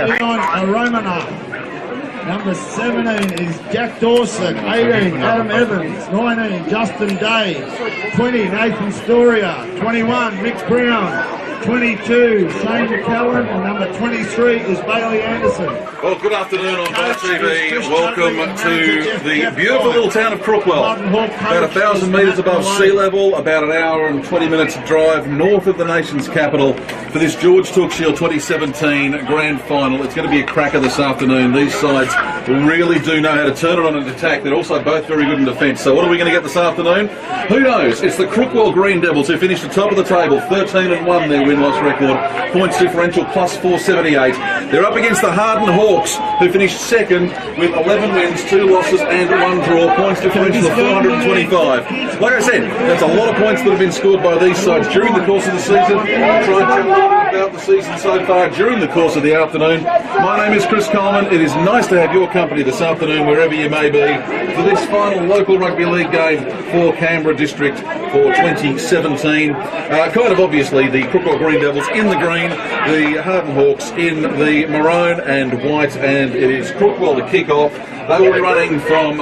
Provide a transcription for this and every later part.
Leon Romanov. Number 17 is Jack Dawson. 18, Adam Evans. 19, Justin Day. 20, Nathan Storia. 21, Mick Brown. 22, Shane McCallum, and number 23 is Bailey Anderson. Well, good afternoon on Bar TV. Welcome to the beautiful little town of Crookwell. About 1,000 metres above sea level, about an hour and 20 minutes drive north of the nation's capital for this George Tooke Shield 2017 Grand Final. It's going to be a cracker this afternoon. These sides really do know how to turn it on and attack. They're also both very good in defence. So what are we going to get this afternoon? Who knows? It's the Crookwell Green Devils who finished at the top of the table, 13-1 their win-loss record, points differential plus 478. They're up against the Harden Hawks, who finished second with 11 wins, 2 losses and 1 draw, points differential of 425. Like I said, that's a lot of points that have been scored by these sides during the course of the season. I'll try and tell you a little bit about the season so far during the course of the afternoon. My name is Chris Coleman. It is nice to have your company this afternoon, wherever you may be, for this final local rugby league game for Canberra District for 2017. Kind of obviously the Crookwell Green Devils in the green, the Harden Hawks in the maroon and white, and it is Crookwell to kick off. They will be running from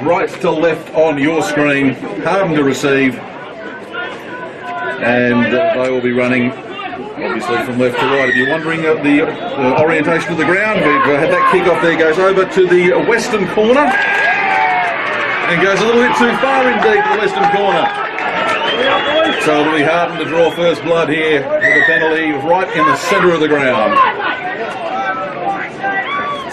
right to left on your screen, Harden to receive, and they will be running obviously from left to right. If you're wondering the orientation of the ground, we've had that kick off there, goes over to the western corner and goes a little bit too far indeed to the western corner. So it'll be Harden to draw first blood here with a penalty right in the centre of the ground.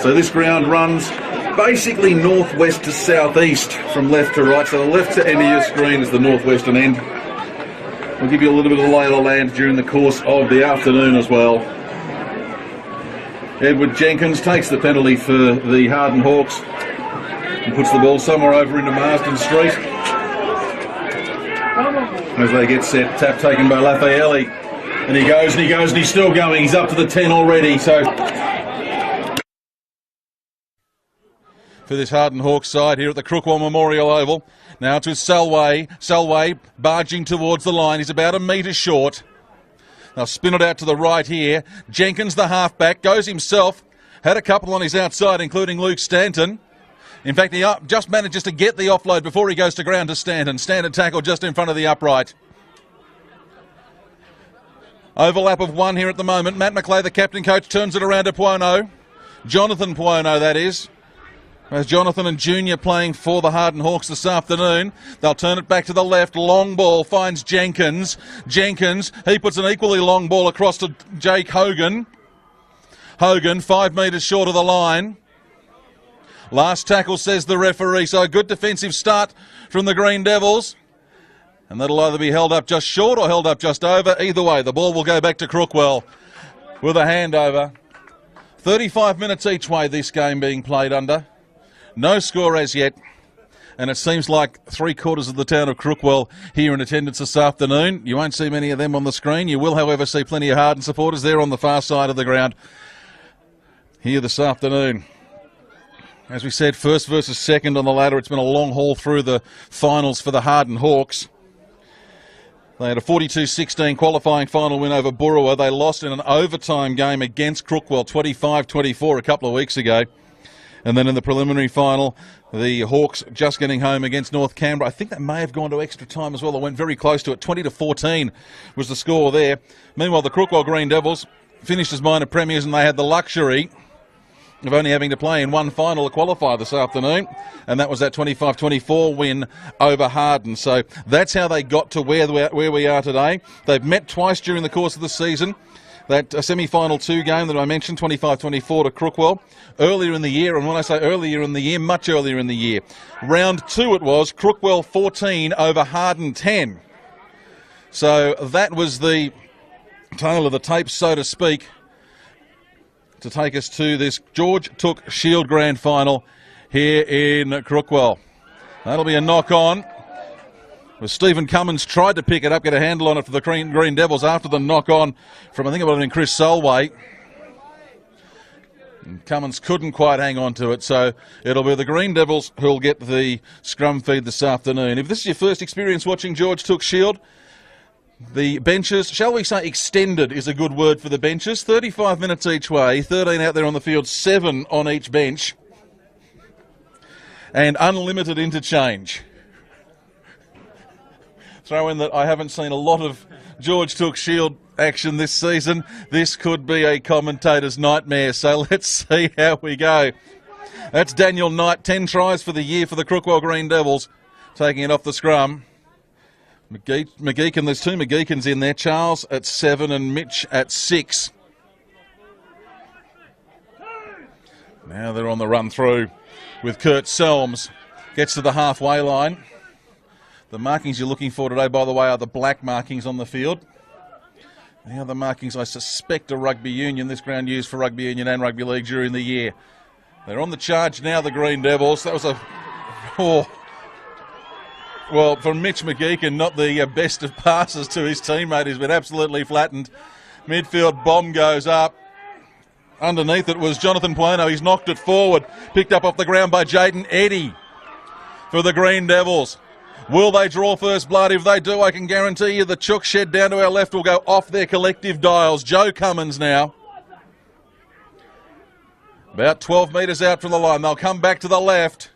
So this ground runs basically northwest to southeast from left to right. So the left end of your screen is the northwestern end. We'll give you a little bit of the lay of the land during the course of the afternoon as well. Edward Jenkins takes the penalty for the Harden Hawks and puts the ball somewhere over into Marsden Street. As they get set, tap taken by Lafayette, and he goes and he goes and he's still going. He's up to the 10 already. So for this Harden Hawks side here at the Crookwell Memorial Oval, now to Selway. Selway barging towards the line. He's about a metre short. They'll spin it out to the right here. Jenkins, the halfback, goes himself. Had a couple on his outside, including Luke Stanton. In fact, he just manages to get the offload before he goes to ground to Stanton. Stanton tackle just in front of the upright. Overlap of one here at the moment. Matt McLeay, the captain coach, turns it around to Puono. Jonathan Puono, that is. As Jonathan and Junior playing for the Harden Hawks this afternoon. They'll turn it back to the left. Long ball finds Jenkins. Jenkins, he puts an equally long ball across to Jake Hogan. Hogan, 5 metres short of the line. Last tackle, says the referee. So a good defensive start from the Green Devils. And that'll either be held up just short or held up just over. Either way, the ball will go back to Crookwell with a handover. 35 minutes each way this game being played under. No score as yet. And it seems like 3/4 of the town of Crookwell here in attendance this afternoon. You won't see many of them on the screen. You will, however, see plenty of Harden supporters there on the far side of the ground here this afternoon. As we said, first versus second on the ladder. It's been a long haul through the finals for the Harden Hawks. They had a 42-16 qualifying final win over Burrawa. They lost in an overtime game against Crookwell, 25-24 a couple of weeks ago. And then in the preliminary final, the Hawks just getting home against North Canberra. I think that may have gone to extra time as well. They went very close to it. 20-14 was the score there. Meanwhile, the Crookwell Green Devils finished as minor premiers, and they had the luxury of only having to play in one final to qualify this afternoon, and that was that 25-24 win over Harden. So that's how they got to where we are today. They've met twice during the course of the season. That semi-final 2 game that I mentioned, 25-24 to Crookwell, earlier in the year, and when I say earlier in the year, much earlier in the year. Round 2 it was, Crookwell 14 over Harden 10. So that was the tail of the tape, so to speak, to take us to this George Tooke Shield Grand Final here in Crookwell. That'll be a knock-on. Well, Stephen Cummins tried to pick it up, get a handle on it for the Green Devils after the knock-on from, I think it would have been Chris Selway. And Cummins couldn't quite hang on to it, so it'll be the Green Devils who'll get the scrum feed this afternoon. If this is your first experience watching George Tooke Shield, The benches, shall we say extended is a good word for the benches. 35 minutes each way, 13 out there on the field, 7 on each bench. And unlimited interchange. Throw in that I haven't seen a lot of George Tooke Shield action this season. This could be a commentator's nightmare, so let's see how we go. That's Daniel Knight, 10 tries for the year for the Crookwell Green Devils, taking it off the scrum. McGeechan, there's 2 McGeechans in there, Charles at 7 and Mitch at 6. Now they're on the run through with Kurt Selms. Gets to the halfway line. The markings you're looking for today, by the way, are the black markings on the field. The other markings, I suspect, are rugby union. This ground used for rugby union and rugby league during the year. They're on the charge now, the Green Devils. That was a... Well, from Mitch McGeechan, not the best of passes to his teammate. He's been absolutely flattened. Midfield bomb goes up. Underneath it was Jonathan Pueno. He's knocked it forward. Picked up off the ground by Jaden Eddy for the Green Devils. Will they draw first blood? If they do, I can guarantee you the chook shed down to our left will go off their collective dials. Joe Cummins now. About 12 metres out from the line. They'll come back to the left.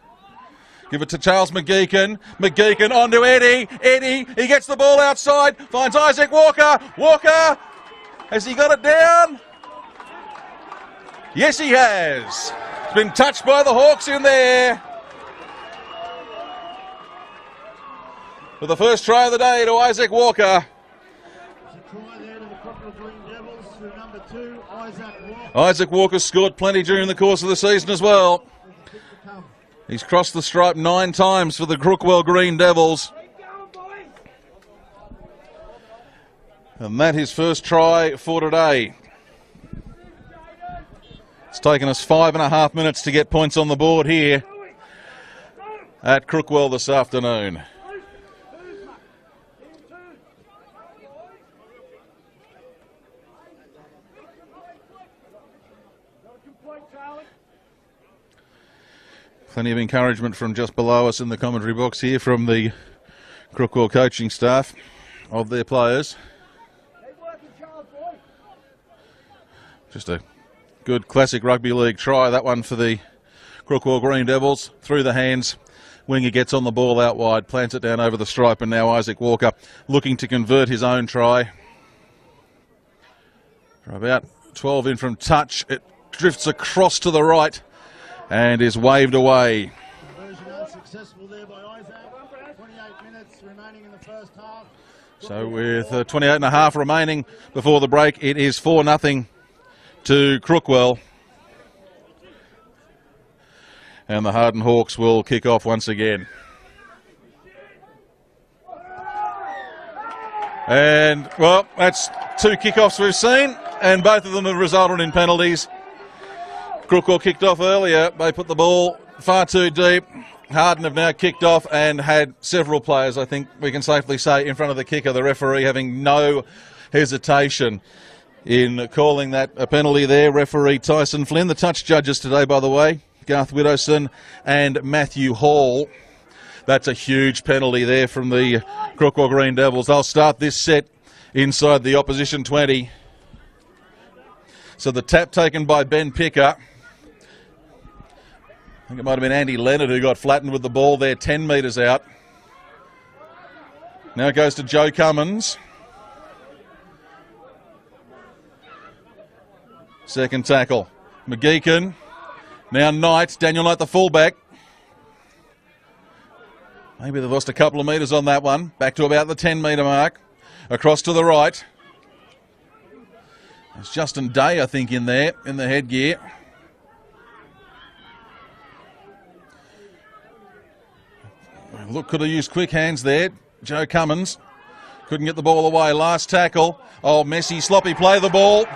Give it to Charles McGeechan. McGeechan onto Eddie. Eddie, he gets the ball outside. Finds Isaac Walker. Walker, has he got it down? Yes, he has. It's been touched by the Hawks in there. For the first try of the day to Isaac Walker. Try there to the Crookwell Green Devils through number 2, Isaac Walker. Isaac Walker scored plenty during the course of the season as well. He's crossed the stripe 9 times for the Crookwell Green Devils. And that his first try for today. It's taken us 5.5 minutes to get points on the board here at Crookwell this afternoon. Plenty of encouragement from just below us in the commentary box here from the Crookwell coaching staff of their players. Just a good classic rugby league try, that one for the Crookwell Green Devils. Through the hands, winger gets on the ball out wide, plants it down over the stripe, and now Isaac Walker looking to convert his own try. For about 12 in from touch, it drifts across to the right and is waved away. Conversion unsuccessful there by Isaac. 28 minutes remaining in the first half. So with 28 and a half remaining before the break, it is 4-0 to Crookwell. And the Harden Hawks will kick off once again. And, well, that's 2 kickoffs we've seen, and both of them have resulted in penalties. Crookwell kicked off earlier. They put the ball far too deep. Harden have now kicked off and had several players, I think we can safely say, in front of the kicker. The referee having no hesitation in calling that a penalty there. Referee Tyson Flynn. The touch judges today, by the way, Garth Widdowson and Matthew Hall. That's a huge penalty there from the Crookwell Green Devils. They'll start this set inside the opposition 20. So the tap taken by Ben Picker. I think it might have been Andy Leonard who got flattened with the ball there 10 metres out. Now it goes to Joe Cummins. Second tackle. McGeechan. Now Knight. Daniel Knight, the fullback. Maybe they've lost a couple of metres on that one. Back to about the 10-metre mark. Across to the right. There's Justin Day, I think, in there, in the headgear. Look, could have used quick hands there. Joe Cummins couldn't get the ball away. Last tackle. Oh, messy, sloppy play the ball.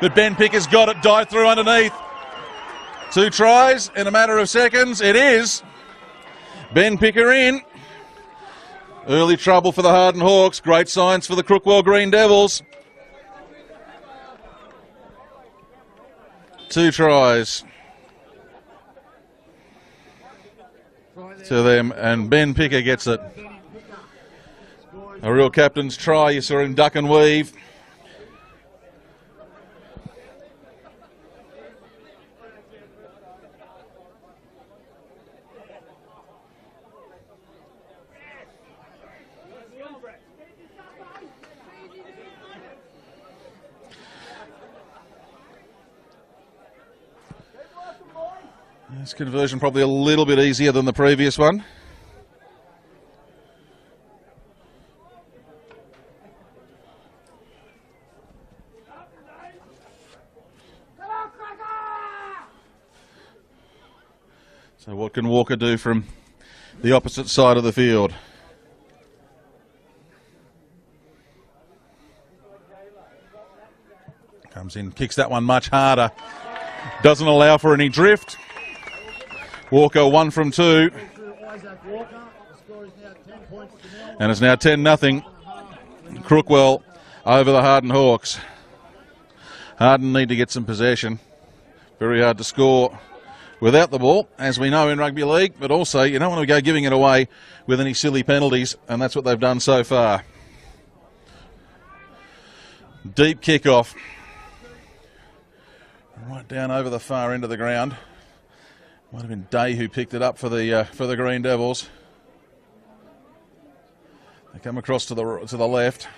But Ben Picker's got it, dived through underneath. 2 tries in a matter of seconds. It is. Ben Picker in. Early trouble for the Harden Hawks. Great signs for the Crookwell Green Devils. 2 tries to them, and Ben Picker gets it. A real captain's try. You saw him duck and weave. This conversion probably a little bit easier than the previous one. So what can Walker do from the opposite side of the field? Comes in, kicks that one much harder. Doesn't allow for any drift. Walker 1 from 2. And it's now 10-0. Crookwell over the Harden Hawks. Harden need to get some possession. Very hard to score without the ball, as we know in rugby league, but also you don't want to go giving it away with any silly penalties, and that's what they've done so far. Deep kick-off. Right down over the far end of the ground. Might have been Day who picked it up for the Green Devils. They come across to the left.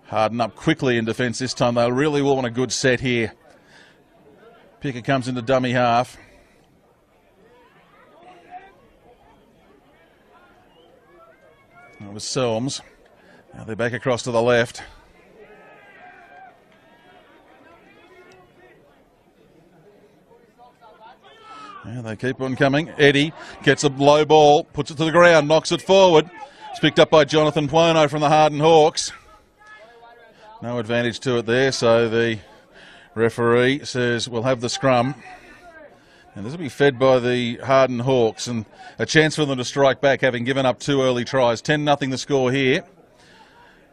Harden up quickly in defence this time. They really will want a good set here. Picker comes into dummy half. That was Selms. Now they're back across to the left. Yeah, they keep on coming. Eddie gets a low ball, puts it to the ground, knocks it forward. It's picked up by Jonathan Puono from the Harden Hawks. No advantage to it there, so the referee says we'll have the scrum. And this will be fed by the Harden Hawks, and a chance for them to strike back, having given up 2 early tries. 10-0 the score here.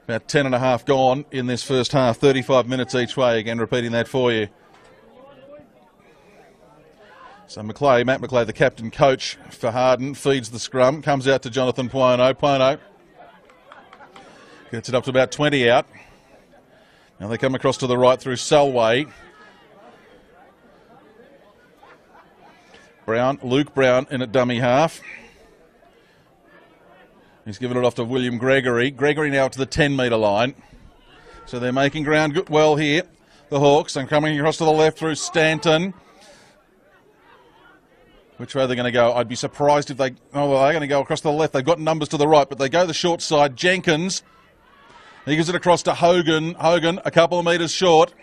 About 10.5 gone in this first half. 35 minutes each way. Again, repeating that for you. So Matt McLeay, the captain coach for Harden, feeds the scrum, comes out to Jonathan Puono. Puono gets it up to about 20 out. Now they come across to the right through Selway. Luke Brown in at dummy half. He's given it off to William Gregory. Gregory now up to the 10-metre line. So they're making ground well here, the Hawks. And coming across to the left through Stanton. Which way are they going to go? I'd be surprised if they... Oh, well, they're going to go across to the left. They've got numbers to the right, but they go the short side. Jenkins. He gives it across to Hogan. Hogan, a couple of metres short.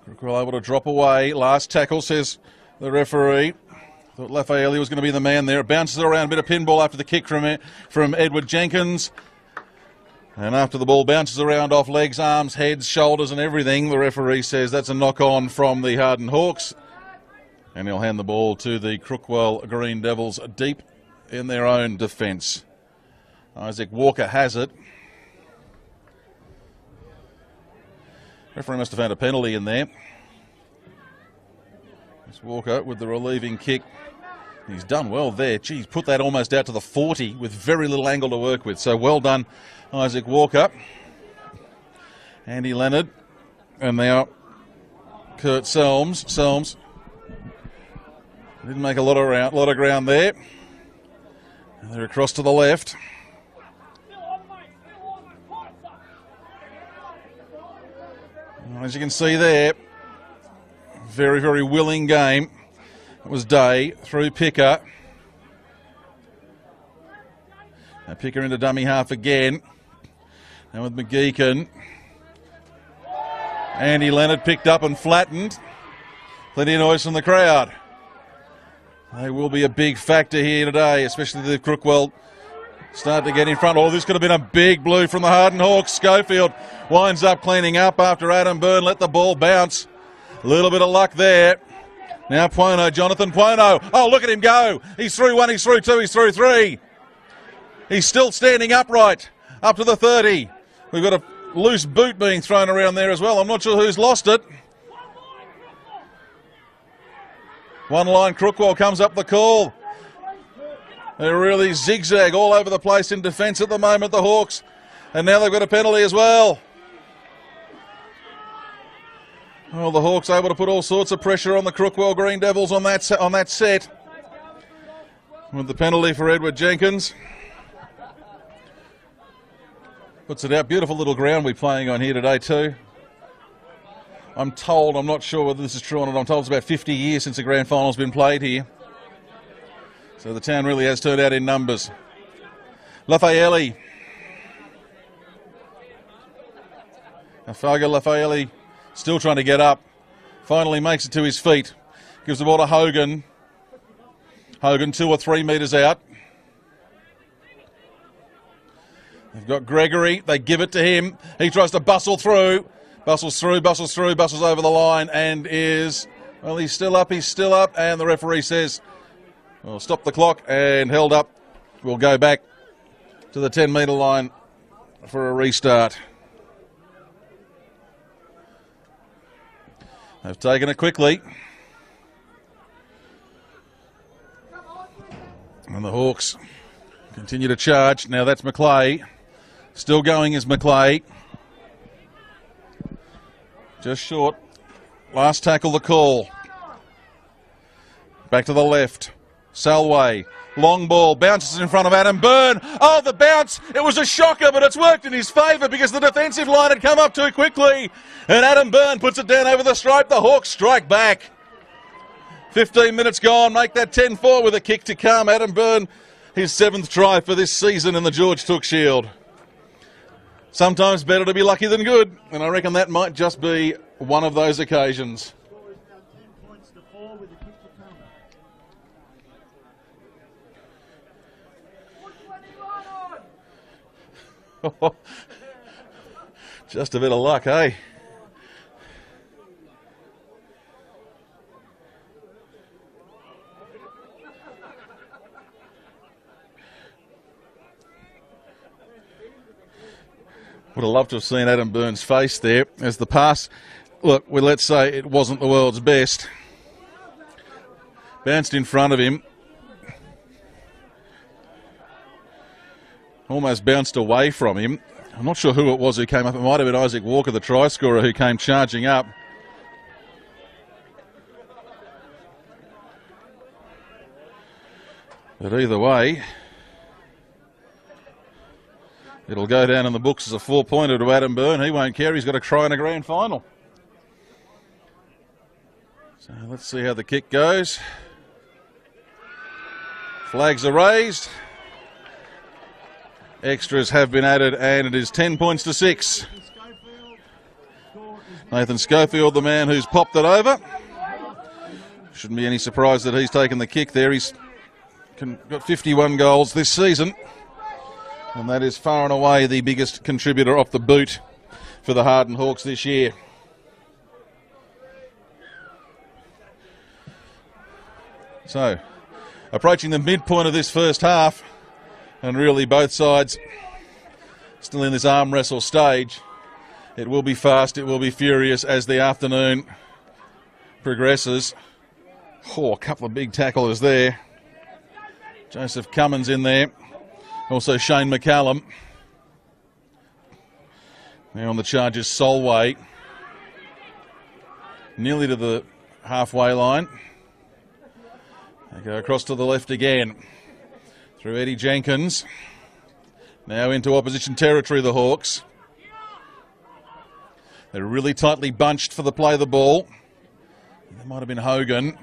Crookwell able to drop away. Last tackle, says the referee. Thought Lafayette was going to be the man there. It bounces around, a bit of pinball after the kick from Edward Jenkins. And after the ball bounces around off legs, arms, heads, shoulders and everything, the referee says that's a knock-on from the Harden Hawks. And he'll hand the ball to the Crookwell Green Devils deep in their own defence. Isaac Walker has it. Referee must have found a penalty in there. It's Walker with the relieving kick. He's done well there. Geez, put that almost out to the 40 with very little angle to work with. So well done, Isaac Walker. Andy Leonard. And now Kurt Selms. Selms didn't make a lot of ground there. And they're across to the left. As you can see there, very, very willing game. It was Day through Picker. Now Picker into dummy half again. And with McGeechan. Andy Leonard picked up and flattened. Plenty of noise from the crowd. They will be a big factor here today, especially the Crookwell start to get in front. Oh, this could have been a big blue from the Harden Hawks. Schofield winds up cleaning up after Adam Byrne let the ball bounce. A little bit of luck there. Now Puono, Jonathan Puono. Oh, look at him go. He's through 1, he's through 2, he's through 3. He's still standing upright up to the 30. We've got a loose boot being thrown around there as well. I'm not sure who's lost it. One line, Crookwell comes up the call. They really zigzag all over the place in defence at the moment, the Hawks. And now they've got a penalty as well. Well, the Hawks able to put all sorts of pressure on the Crookwell Green Devils on that set. With the penalty for Edward Jenkins. Puts it out. Beautiful little ground we're playing on here today too. I'm told, I'm not sure whether this is true or not, I'm told it's about 50 years since the grand final's been played here. So the town really has turned out in numbers. Lafayette. Afaga Lafayette still trying to get up. Finally makes it to his feet. Gives the ball to Hogan. Hogan 2 or 3 metres out. They've got Gregory. They give it to him. He tries to bustle through. Bustles through, bustles over the line and is... Well, he's still up, and the referee says, well, stop the clock and held up. We'll go back to the 10-metre line for a restart. They've taken it quickly. And the Hawks continue to charge. Now that's McClay. Still going is McClay. Just short. Last tackle, the call. Back to the left. Salway. Long ball. Bounces in front of Adam Byrne. Oh, the bounce. It was a shocker, but it's worked in his favour because the defensive line had come up too quickly. And Adam Byrne puts it down over the stripe. The Hawks strike back. 15 minutes gone. Make that 10-4 with a kick to come. Adam Byrne, his 7th try for this season in the George Tooke Shield. Sometimes better to be lucky than good, and I reckon that might just be one of those occasions. Just a bit of luck, eh? Would have loved to have seen Adam Byrne's face there as the pass. Look, well, let's say it wasn't the world's best. Bounced in front of him. Almost bounced away from him. I'm not sure who it was who came up. It might have been Isaac Walker, the try scorer, who came charging up. But either way, it'll go down in the books as a 4-pointer to Adam Byrne. He won't care. He's got a try in a grand final. So let's see how the kick goes. Flags are raised. Extras have been added, and it is 10 points to 6. Nathan Schofield, the man who's popped it over. Shouldn't be any surprise that he's taken the kick there. He's got 51 goals this season. And that is far and away the biggest contributor off the boot for the Harden Hawks this year. So, approaching the midpoint of this first half, and really both sides still in this arm wrestle stage. It will be fast, it will be furious as the afternoon progresses. Oh, a couple of big tacklers there. Joseph Cummins in there. Also Shane McCallum. Now on the charge is Solway. Nearly to the halfway line. They go across to the left again. Through Eddie Jenkins. Now into opposition territory, the Hawks. They're really tightly bunched for the play of the ball. That might have been Hogan.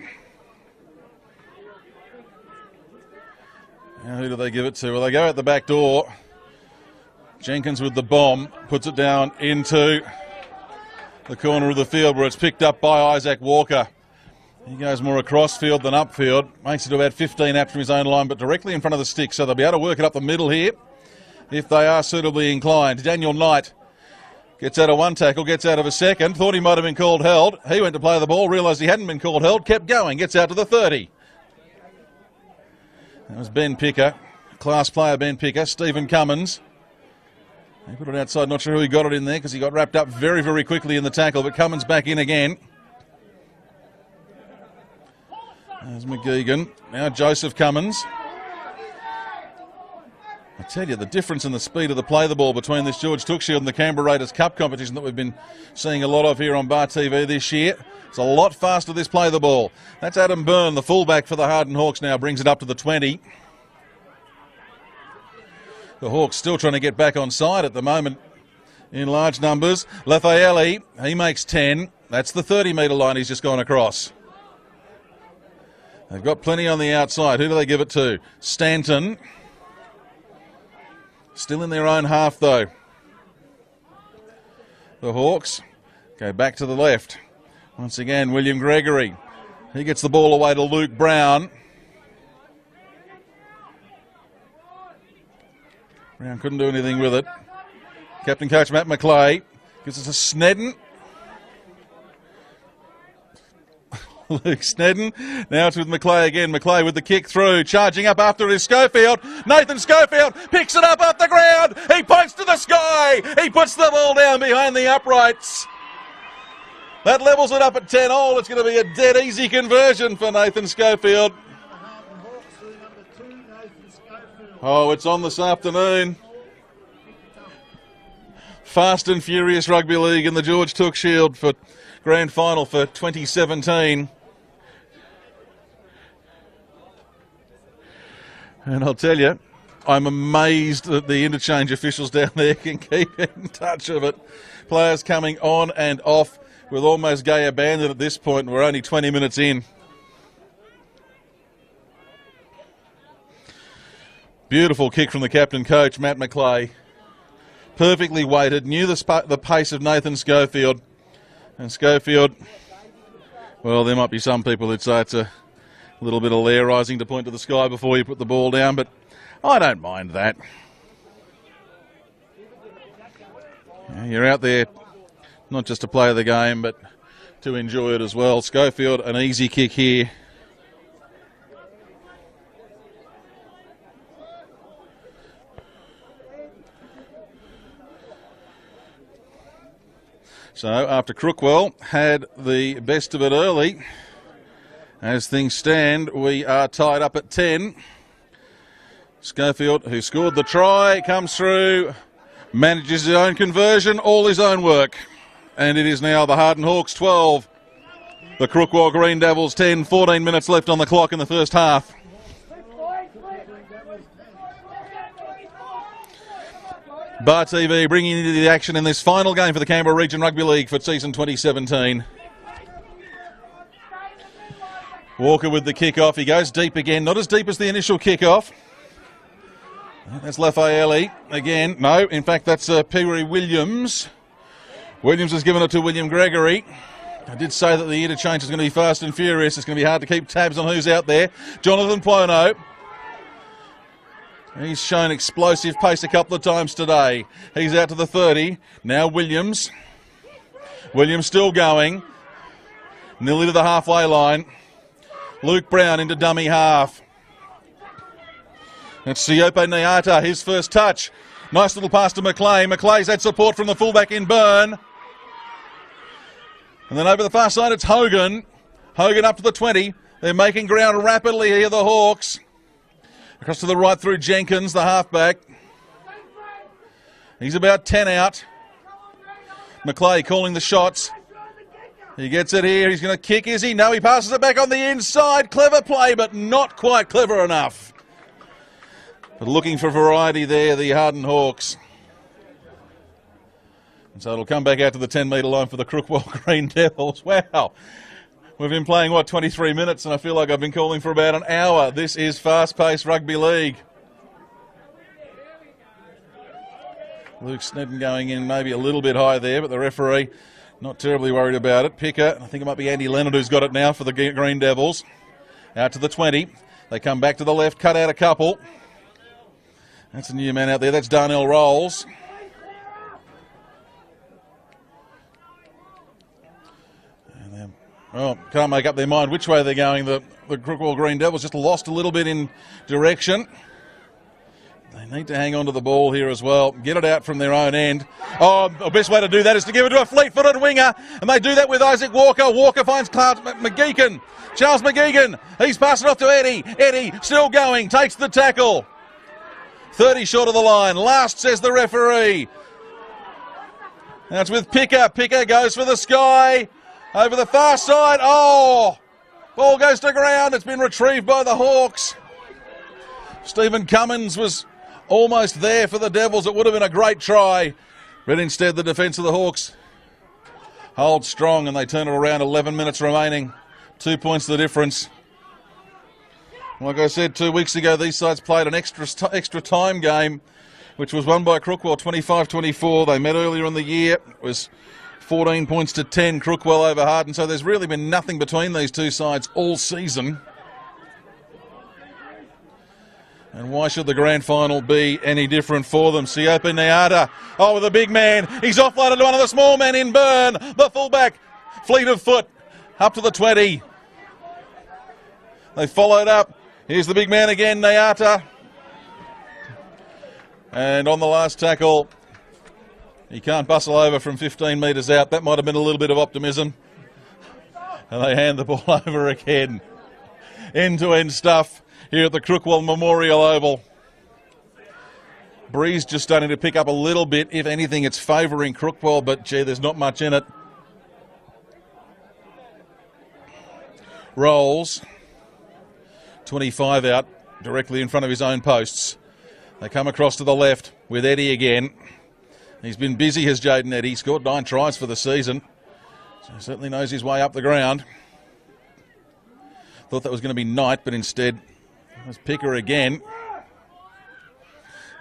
Now who do they give it to? Well, they go out the back door. Jenkins with the bomb. Puts it down into the corner of the field where it's picked up by Isaac Walker. He goes more across field than upfield. Makes it to about 15 out from his own line, but directly in front of the stick. So they'll be able to work it up the middle here if they are suitably inclined. Daniel Knight gets out of one tackle, gets out of a second. Thought he might have been called held. He went to play the ball, realised he hadn't been called held, kept going, gets out to the 30. That was Ben Picker, class player Ben Picker. Stephen Cummins. He put it outside, not sure who he got it in there because he got wrapped up very, very quickly in the tackle, but Cummins back in again. There's McGeegan. Now Joseph Cummins. I tell you, the difference in the speed of the play the ball between this George Tooke Shield and the Canberra Raiders Cup competition that we've been seeing a lot of here on Bar TV this year. It's a lot faster, this play the ball. That's Adam Byrne, the fullback for the Harden Hawks, now brings it up to the 20. The Hawks still trying to get back on side at the moment in large numbers. Lafayette, he makes 10. That's the 30-metre line he's just gone across. They've got plenty on the outside. Who do they give it to? Stanton. Still in their own half, though. The Hawks go back to the left. Once again, William Gregory. He gets the ball away to Luke Brown. Brown couldn't do anything with it. Captain coach Matt McClay gives it to Snedden. Luke Snedden. Now it's with McClay again. McClay with the kick through. Charging up after it is Schofield. Nathan Schofield picks it up off the ground. He points to the sky. He puts the ball down behind the uprights. That levels it up at 10 all. It's going to be a dead easy conversion for Nathan Schofield. Oh, it's on this afternoon. Fast and Furious Rugby League in the George Tooke Shield for Grand Final for 2017. And I'll tell you, I'm amazed that the interchange officials down there can keep in touch of it. Players coming on and off with almost gay abandon at this point. We're only 20 minutes in. Beautiful kick from the captain coach, Matt McClay. Perfectly weighted, knew the pace of Nathan Schofield. And Schofield, well, there might be some people who'd say it's a little bit of lair rising to point to the sky before you put the ball down, but I don't mind that. Yeah, you're out there not just to play the game, but to enjoy it as well. Schofield, an easy kick here. So after Crookwell had the best of it early, as things stand, we are tied up at 10. Schofield, who scored the try, comes through, manages his own conversion, all his own work. And it is now the Harden Hawks 12, the Crookwell Green Devils 10, 14 minutes left on the clock in the first half. Bar TV bringing you the action in this final game for the Canberra Region Rugby League for season 2017. Walker with the kick-off. He goes deep again. Not as deep as the initial kick-off. That's Lafayette again. No, in fact, that's Piri Williams. Williams has given it to William Gregory. I did say that the interchange is going to be fast and furious. It's going to be hard to keep tabs on who's out there. Jonathan Puono. He's shown explosive pace a couple of times today. He's out to the 30. Now Williams. Williams still going. Nearly to the halfway line. Luke Brown into dummy half. That's Siope Nyata, his first touch. Nice little pass to McClay. McClay's had support from the fullback in Byrne. And then over the far side it's Hogan. Hogan up to the 20. They're making ground rapidly here, the Hawks. Across to the right through Jenkins, the halfback. He's about 10 out. McClay calling the shots. He gets it here. He's going to kick, is he? No, he passes it back on the inside. Clever play, but not quite clever enough. But looking for variety there, the Harden Hawks. And so it'll come back out to the 10-metre line for the Crookwell Green Devils. Wow. We've been playing, 23 minutes, and I feel like I've been calling for about an hour. This is fast-paced rugby league. Luke Snedden going in maybe a little bit high there, but the referee not terribly worried about it. Picker, I think it might be Andy Leonard who's got it now for the Green Devils. Out to the 20. They come back to the left, cut out a couple. That's a new man out there. That's Darnell Rolls. Well, can't make up their mind which way they're going. The Crookwell Green Devils just lost a little bit in direction. They need to hang on to the ball here as well. Get it out from their own end. Oh, the best way to do that is to give it to a fleet-footed winger. And they do that with Isaac Walker. Walker finds Charles McGeegan. He's passing off to Eddie. Eddie still going. Takes the tackle. 30 short of the line. Last, says the referee. Now it's with Picker. Picker goes for the sky. Over the far side. Oh! Ball goes to ground. It's been retrieved by the Hawks. Stephen Cummins was almost there for the Devils. It would have been a great try. But instead the defence of the Hawks holds strong and they turn it around. 11 minutes remaining. 2 points the difference. Like I said 2 weeks ago, these sides played an extra time game, which was won by Crookwell 25-24. They met earlier in the year. It was 14 points to 10, Crookwell over Harden. So there's really been nothing between these two sides all season. And why should the grand final be any different for them? Siope Neata, oh, with a big man. He's offloaded to one of the small men in Byrne. The fullback, fleet of foot, up to the 20. They followed up. Here's the big man again, Neata. And on the last tackle, he can't bustle over from 15 metres out. That might have been a little bit of optimism. And they hand the ball over again. End-to-end stuff here at the Crookwell Memorial Oval. Breeze just starting to pick up a little bit. If anything, it's favouring Crookwell, but gee, there's not much in it. Rolls. 25 out, directly in front of his own posts. They come across to the left with Eddie again. He's been busy, has Jaden Eddie. Scored 9 tries for the season. So he certainly knows his way up the ground. Thought that was going to be Knight, but instead it was Picker again.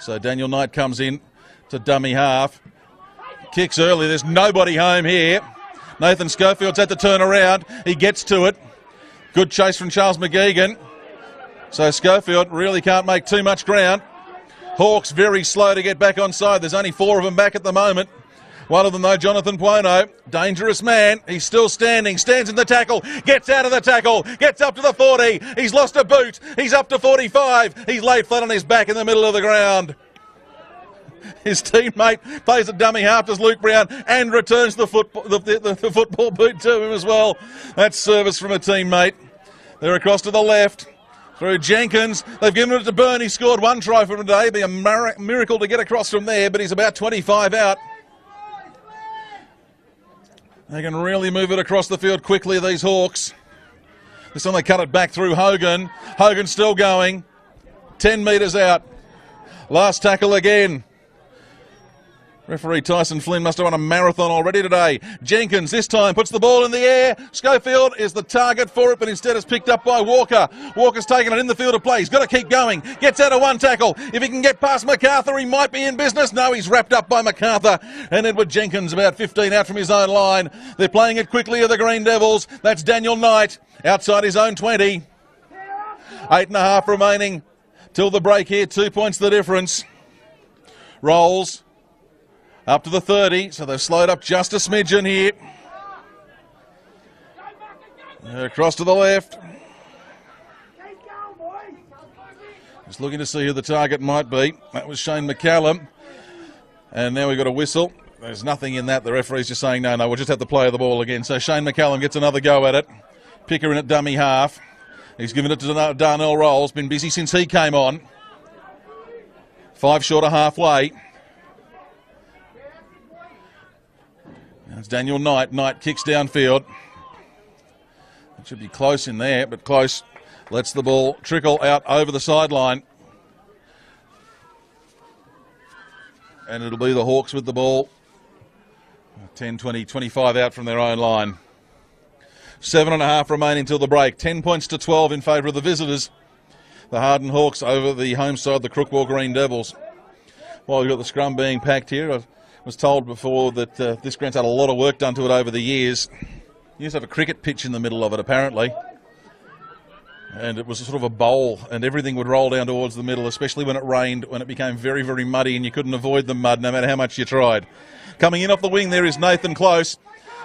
So Daniel Knight comes in to dummy half. Kicks early. There's nobody home here. Nathan Schofield's had to turn around. He gets to it. Good chase from Charles McGeegan. So Schofield really can't make too much ground. Hawks very slow to get back on side. There's only 4 of them back at the moment. One of them, though, Jonathan Puono, dangerous man. He's still standing, stands in the tackle, gets out of the tackle, gets up to the 40. He's lost a boot. He's up to 45. He's laid flat on his back in the middle of the ground. His teammate plays a dummy half, does Luke Brown, and returns the football boot to him as well. That's service from a teammate. They're across to the left. Through Jenkins. They've given it to Byrne. He scored 1 try for him today. It'd be a miracle to get across from there, but he's about 25 out. They can really move it across the field quickly, these Hawks. This time they cut it back through Hogan. Hogan still going. 10 metres out. Last tackle again. Referee Tyson Flynn must have run a marathon already today. Jenkins this time puts the ball in the air. Schofield is the target for it, but instead it's picked up by Walker. Walker's taken it in the field of play. He's got to keep going. Gets out of 1 tackle. If he can get past MacArthur, he might be in business. No, he's wrapped up by MacArthur. And Edward Jenkins about 15 out from his own line. They're playing it quickly, are the Green Devils. That's Daniel Knight outside his own 20. 8.5 remaining till the break here. 2 points the difference. Rolls. Up to the 30, so they've slowed up just a smidgen here. Across to the left. Just looking to see who the target might be. That was Shane McCallum. And now we've got a whistle. There's nothing in that. The referee's just saying, no, we'll just have to play the ball again. So Shane McCallum gets another go at it. Picker in at dummy half. He's given it to Darnell Rolls. Been busy since he came on. 5 short of halfway. It's Daniel Knight. Knight kicks downfield. It should be close in there, but close. Lets the ball trickle out over the sideline. And it'll be the Hawks with the ball. 10, 20, 25 out from their own line. 7.5 remaining till the break. 10 points to 12 in favour of the visitors. The Harden Hawks over the home side, the Crookwell Green Devils. While we've got the scrum being packed here, I was told before that this ground's had a lot of work done to it over the years. You used to have a cricket pitch in the middle of it, apparently. And it was sort of a bowl, and everything would roll down towards the middle, especially when it rained, when it became very, very muddy, and you couldn't avoid the mud no matter how much you tried. Coming in off the wing there is Nathan Close.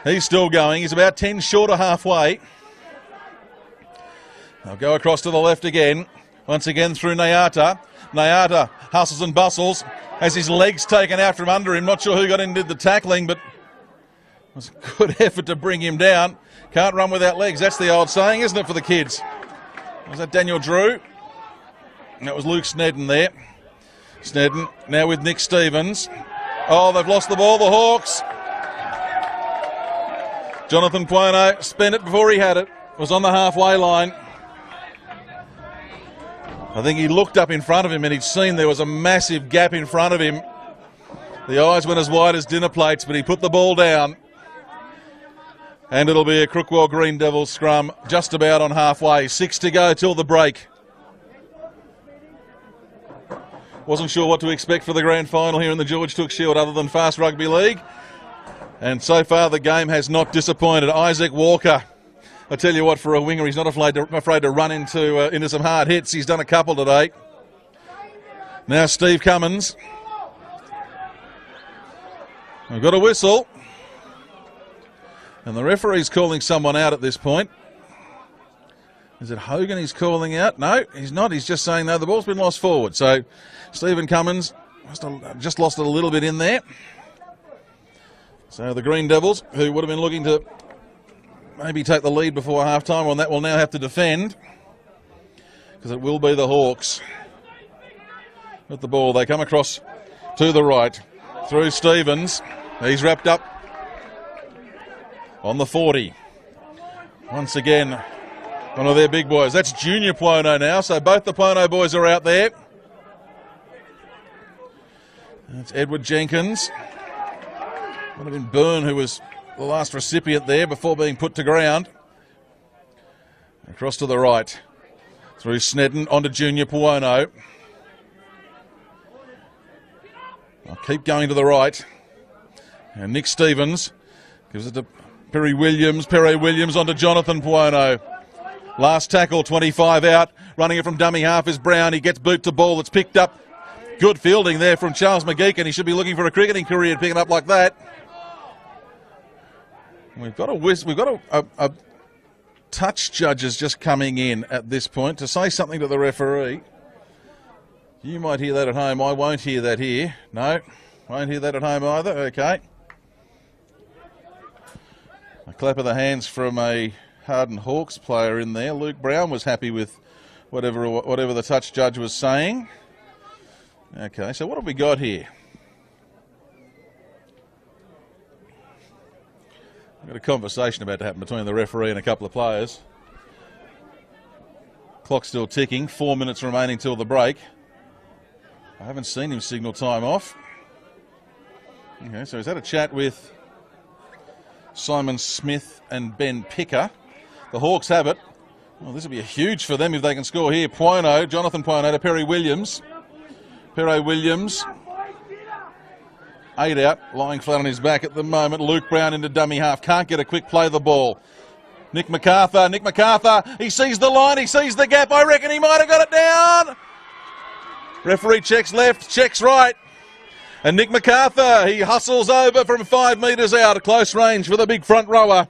He's still going. He's about 10 short of halfway. They'll go across to the left again. Once again through Neata. Neata hustles and bustles. Has his legs taken out from under him. Not sure who got in and did the tackling, but it was a good effort to bring him down. Can't run without legs. That's the old saying, isn't it, for the kids? Was that Daniel Drew? That was Luke Snedden there. Snedden now with Nick Stevens. Oh, they've lost the ball, the Hawks. Jonathan Puono spent it before he had it. Was on the halfway line. I think he looked up in front of him and he'd seen there was a massive gap in front of him. The eyes went as wide as dinner plates, but he put the ball down. And it'll be a Crookwell Green Devils scrum just about on halfway. 6 to go till the break. Wasn't sure what to expect for the grand final here in the George Tooke Shield other than fast rugby league. And so far the game has not disappointed. Isaac Walker, I tell you what, for a winger, he's not afraid to run into some hard hits. He's done a couple today. Now Steve Cummins. We've got a whistle. And the referee's calling someone out at this point. Is it Hogan he's calling out? No, he's not. He's just saying, no, the ball's been lost forward. So Stephen Cummins must have just lost it a little bit in there. So the Green Devils, who would have been looking to maybe take the lead before half-time on that, will now have to defend, because it will be the Hawks with the ball. They come across to the right through Stevens. He's wrapped up on the 40. Once again, one of their big boys. That's Junior Puono now, so both the Puono boys are out there. That's Edward Jenkins. Would have been Byrne who was the last recipient there before being put to ground. Across to the right. Through Snedden onto Junior Puono. I'll keep going to the right. And Nick Stevens gives it to Perry Williams. Perry Williams onto Jonathan Puono. Last tackle, 25 out. Running it from dummy half is Brown. He gets boot to ball. It's picked up. Good fielding there from Charles McGeek, and he should be looking for a cricketing career picking up like that. We've got a touch judges just coming in at this point to say something to the referee. You might hear that at home. I won't hear that here. No, won't hear that at home either. Okay. A clap of the hands from a Harden Hawks player in there. Luke Brown was happy with whatever the touch judge was saying. Okay, so what have we got here? We've got a conversation about to happen between the referee and a couple of players. Clock's still ticking. 4 minutes remaining till the break. I haven't seen him signal time off. Okay, so he's had a chat with Simon Smith and Ben Picker. The Hawks have it. Well, this will be huge for them if they can score here. Puono, Jonathan Puono to Perry Williams. Perry Williams. 8 out, lying flat on his back at the moment. Luke Brown into dummy half. Can't get a quick play of the ball. Nick MacArthur. He sees the line. He sees the gap. I reckon he might have got it down. Referee checks left, checks right. And Nick MacArthur, he hustles over from 5 metres out. A close range for the big front rower.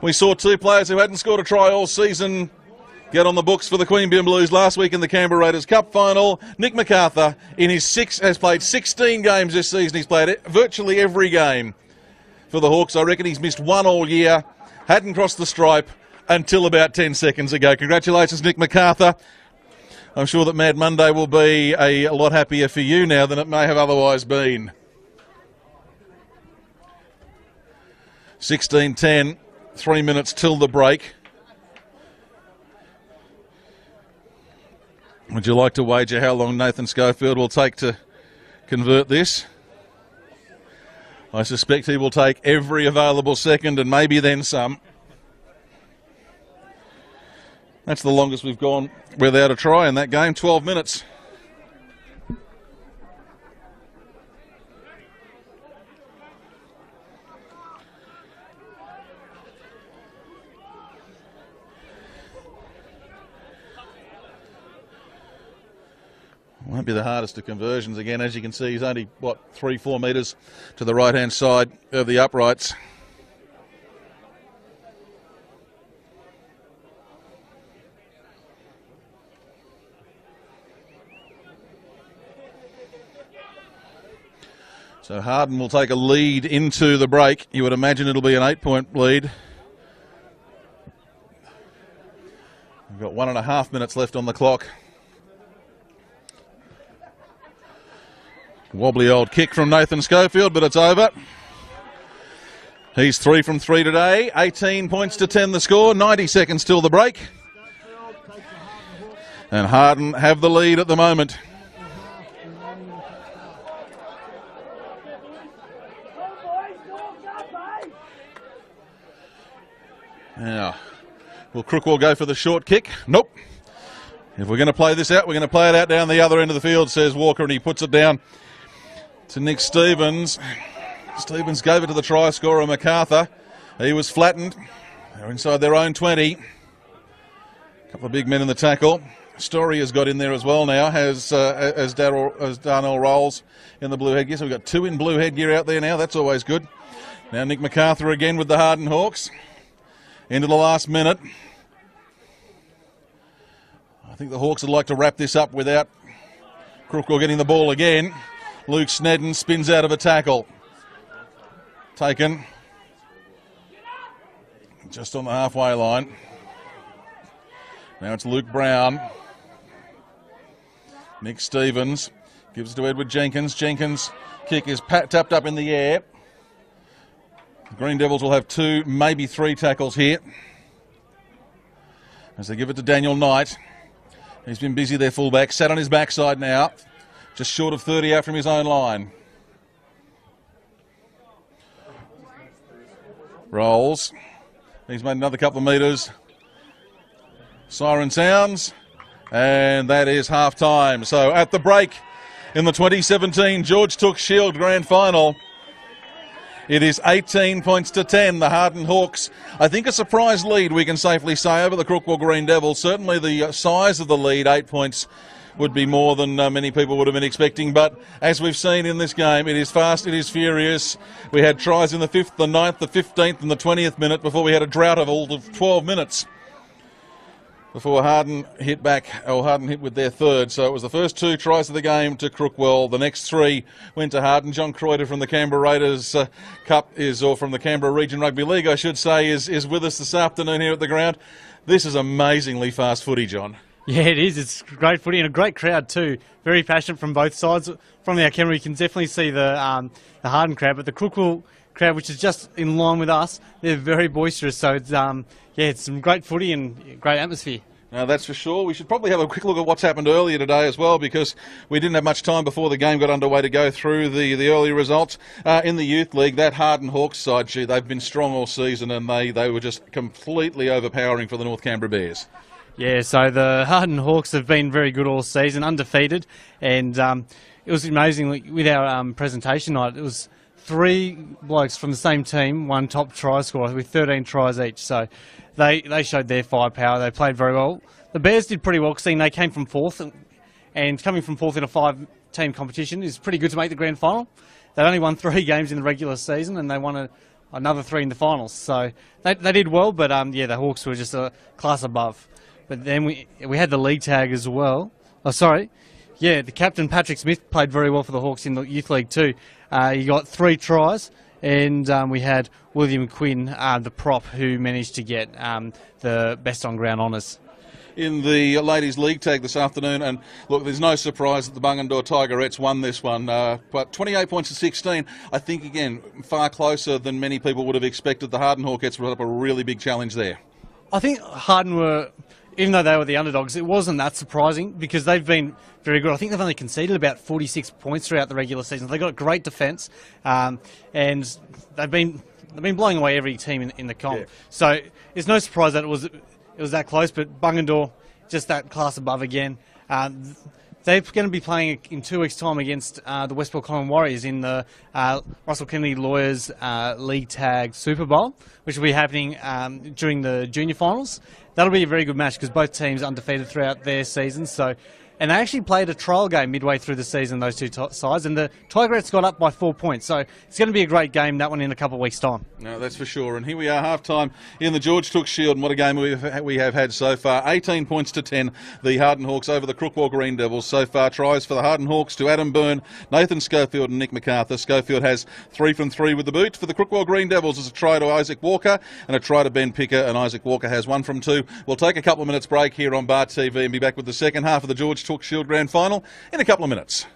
We saw 2 players who hadn't scored a try all season get on the books for the Queanbeyan Blues last week in the Canberra Raiders Cup final. Nick MacArthur has played 16 games this season. He's played virtually every game for the Hawks. I reckon he's missed one all year. Hadn't crossed the stripe until about 10 seconds ago. Congratulations, Nick MacArthur. I'm sure that Mad Monday will be a lot happier for you now than it may have otherwise been. 16-10, 3 minutes till the break. Would you like to wager how long Nathan Schofield will take to convert this? I suspect he will take every available second and maybe then some. That's the longest we've gone without a try in that game, 12 minutes. Won't be the hardest of conversions again. As you can see, he's only, 3-4 metres to the right-hand side of the uprights. So Harden will take a lead into the break. You would imagine it'll be an 8-point lead. We've got 1.5 minutes left on the clock. Wobbly old kick from Nathan Schofield, but it's over. He's 3 from 3 today. 18 points to 10 the score. 90 seconds till the break. And Harden have the lead at the moment. Now, will Crookwell go for the short kick? Nope. If we're going to play this out, we're going to play it out down the other end of the field, says Walker, and he puts it down to Nick Stevens. Stevens gave it to the try scorer, MacArthur. He was flattened. They're inside their own 20. A couple of big men in the tackle. Story has got in there as well now, as Darnell Rolls in the blue headgear. So we've got 2 in blue headgear out there now. That's always good. Now Nick MacArthur again with the Harden Hawks. Into the last minute. I think the Hawks would like to wrap this up without Crookwell getting the ball again. Luke Snedden spins out of a tackle. Taken just on the halfway line. Now it's Luke Brown. Nick Stevens gives it to Edward Jenkins. Jenkins' kick is tapped up in the air. The Green Devils will have 2, maybe 3 tackles here as they give it to Daniel Knight. He's been busy, their fullback, sat on his backside now, just short of 30 out from his own line. Rolls. He's made another couple of metres. Siren sounds, and that is half time. So at the break in the 2017 George Tooke Shield Grand Final, it is 18 points to 10. The Harden Hawks, I think a surprise lead, we can safely say, over the Crookwell Green Devils. Certainly the size of the lead, 8 points, would be more than many people would have been expecting. But as we've seen in this game, it is fast, it is furious. We had tries in the 5th, the 9th, the 15th and the 20th minute before we had a drought of all of 12 minutes. Before Harden hit back, or Harden hit with their 3rd. So it was the first 2 tries of the game to Crookwell. The next 3 went to Harden. John Croyder from the Canberra Raiders Cup or from the Canberra Region Rugby League, I should say, is with us this afternoon here at the ground. This is amazingly fast footy, John. Yeah, it is. It's great footy and a great crowd too. Very passionate from both sides. From our camera, you can definitely see the Harden crowd, but the Crookwell crowd, which is just in line with us, they're very boisterous. So it's it's some great footy and great atmosphere. Now, that's for sure. We should probably have a quick look at what's happened earlier today as well, because we didn't have much time before the game got underway to go through the early results. In the Youth League, that Harden Hawks side, gee, they've been strong all season, and they were just completely overpowering for the North Canberra Bears. Yeah, so the Harden Hawks have been very good all season, undefeated, and it was amazing with our presentation night. It was 3 blokes from the same team, 1 top try scorer with 13 tries each. So they showed their firepower. They played very well. The Bears did pretty well, seeing they came from 4th, and coming from 4th in a 5-team competition is pretty good to make the grand final. They only won 3 games in the regular season, and they won another 3 in the finals. So they did well, but the Hawks were just a class above. But then we had the league tag as well. The captain, Patrick Smith, played very well for the Hawks in the Youth League too. He got 3 tries, and we had William Quinn, the prop, who managed to get the best on-ground honours. In the Ladies League tag this afternoon, and look, there's no surprise that the Bungendore Tigerettes won this one, but 28 points to 16, I think, again, far closer than many people would have expected. The Harden Hawkettes put up a really big challenge there. I think Harden were, even though they were the underdogs, it wasn't that surprising because they've been very good. I think they've only conceded about 46 points throughout the regular season. They've got great defence, and they've been blowing away every team in the comp. Yeah. So it's no surprise that it was that close, but Bungendore, just that class above again. They're going to be playing in 2 weeks' time against the Westport Common Warriors in the Russell Kennedy Lawyers League Tag Super Bowl, which will be happening during the junior finals. That'll be a very good match because both teams undefeated throughout their seasons. And they actually played a trial game midway through the season, those 2 sides, and the Tigerettes got up by 4 points. So it's going to be a great game, that one, in a couple of weeks' time. No, that's for sure. And here we are, half-time in the George Tooke Shield, and what a game we have had so far. 18 points to 10, the Harden Hawks over the Crookwell Green Devils. So far, tries for the Harden Hawks to Adam Byrne, Nathan Schofield and Nick MacArthur. Schofield has 3 from 3 with the boot. For the Crookwell Green Devils, there's a try to Isaac Walker and a try to Ben Picker, and Isaac Walker has 1 from 2. We'll take a couple of minutes break here on Bar TV and be back with the second half of the George Tooke Shield Grand Final in a couple of minutes.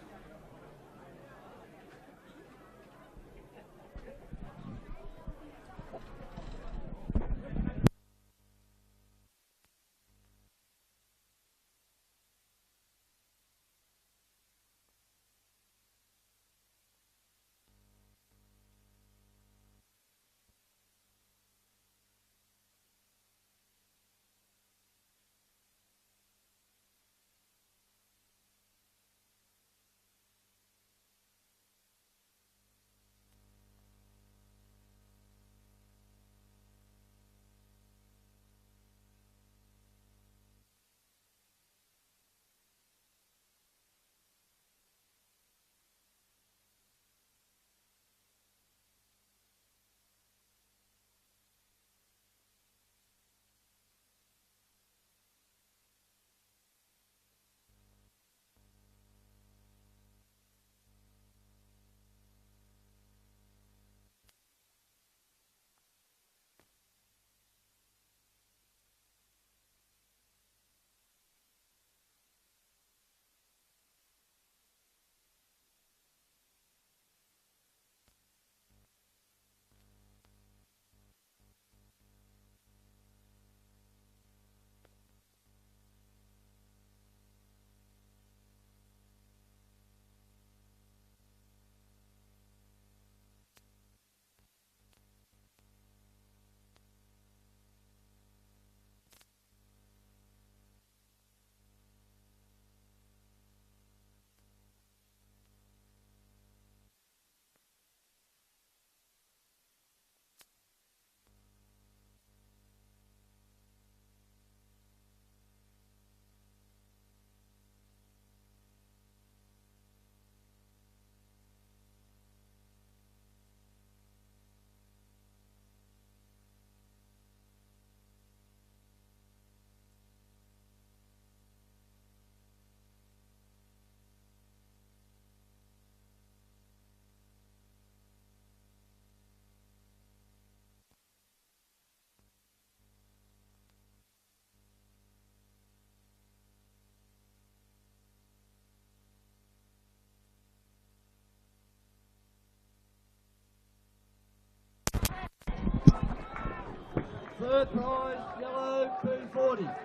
Third prize, yellow, P40.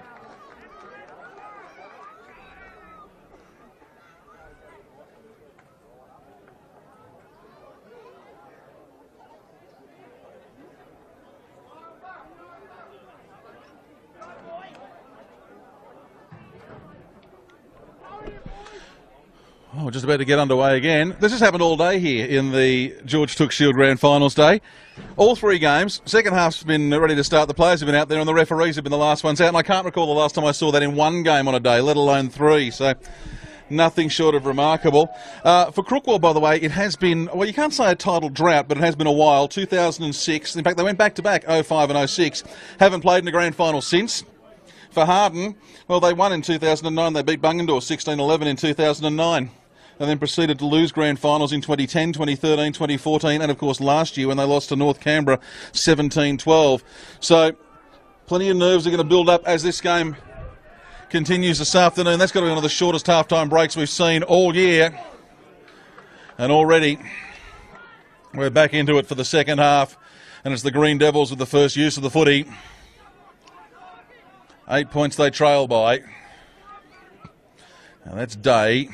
Oh, we're just about to get underway again. This has happened all day here in the George Tooke Shield Grand Finals day. All three games. Second half's been ready to start. The players have been out there and the referees have been the last ones out. And I can't recall the last time I saw that in one game on a day, let alone three. So nothing short of remarkable. For Crookwell, by the way, it has been, well, you can't say a title drought, but it has been a while. 2006. In fact, they went back-to-back, 05 and 06. Haven't played in a grand final since. For Harden, well, they won in 2009. They beat Bungendore 16-11 in 2009. And then proceeded to lose grand finals in 2010, 2013, 2014, and of course last year when they lost to North Canberra 17-12. So plenty of nerves are going to build up as this game continues this afternoon. That's got to be one of the shortest halftime breaks we've seen all year. And already we're back into it for the second half. And it's the Green Devils with the first use of the footy. 8 points they trail by. Now that's Day.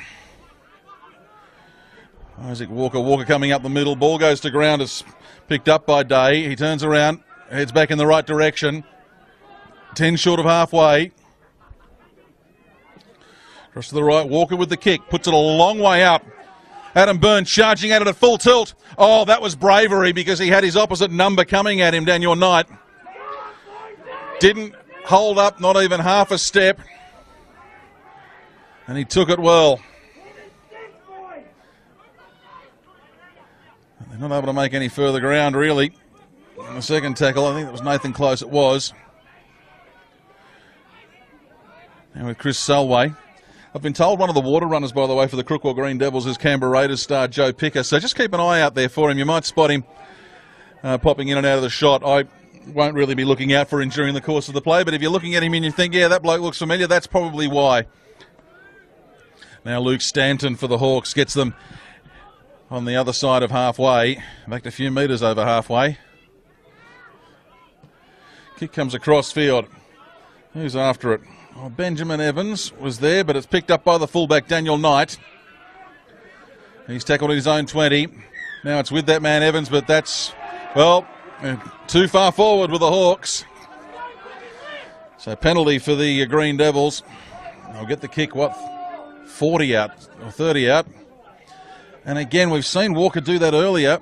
Isaac Walker coming up the middle. Ball goes to ground. It's picked up by Day. He turns around, heads back in the right direction. 10 short of halfway. Across to the right. Walker with the kick. Puts it a long way up. Adam Byrne charging at it at full tilt. Oh, that was bravery because he had his opposite number coming at him, Daniel Knight. Didn't hold up, not even half a step. And he took it well. They're not able to make any further ground, really. In the second tackle, I think that was Nathan Close, it was. Now with Chris Selway. I've been told one of the water runners, by the way, for the Crookwell Green Devils is Canberra Raiders star Joe Picker. So just keep an eye out there for him. You might spot him popping in and out of the shot. I won't really be looking out for him during the course of the play, but if you're looking at him and you think, yeah, that bloke looks familiar, that's probably why. Now Luke Stanton for the Hawks gets them on the other side of halfway, back a few metres over halfway. Kick comes across field. Who's after it? Oh, Benjamin Evans was there, but it's picked up by the fullback Daniel Knight. He's tackled at his own 20. Now it's with that man Evans, but that's, well, too far forward with the Hawks. So penalty for the Green Devils. They'll get the kick, 40 out or 30 out. And again, we've seen Walker do that earlier.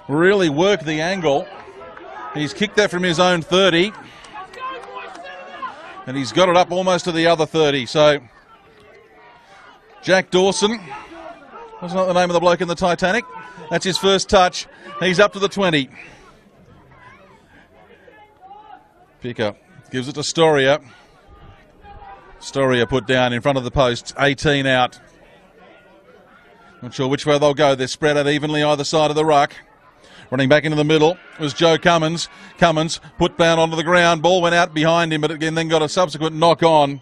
Really work the angle. He's kicked that from his own 30. And he's got it up almost to the other 30. So, Jack Dawson. That's not the name of the bloke in the Titanic. That's his first touch. He's up to the 20. Picker gives it to Storia. Storia put down in front of the posts. 18 out. Not sure which way they'll go. They're spread out evenly either side of the ruck. Running back into the middle was Joe Cummins. Cummins put down onto the ground. Ball went out behind him, but again then got a subsequent knock on,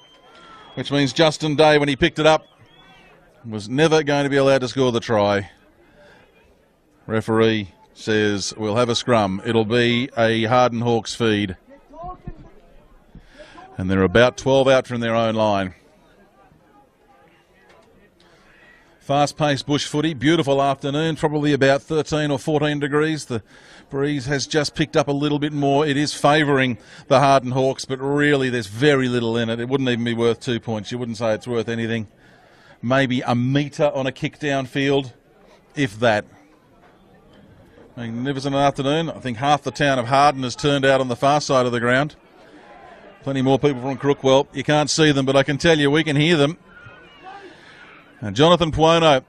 which means Justin Day, when he picked it up, was never going to be allowed to score the try. Referee says we'll have a scrum. It'll be a Harden Hawks feed. And they're about 12 out from their own line. Fast-paced bush footy, beautiful afternoon, probably about 13 or 14 degrees. The breeze has just picked up a little bit more. It is favouring the Harden Hawks, but really there's very little in it. It wouldn't even be worth 2 points. You wouldn't say it's worth anything. Maybe a metre on a kick downfield, if that. Magnificent afternoon. I think half the town of Harden has turned out on the far side of the ground. Plenty more people from Crookwell. You can't see them, but I can tell you we can hear them. And Jonathan Puono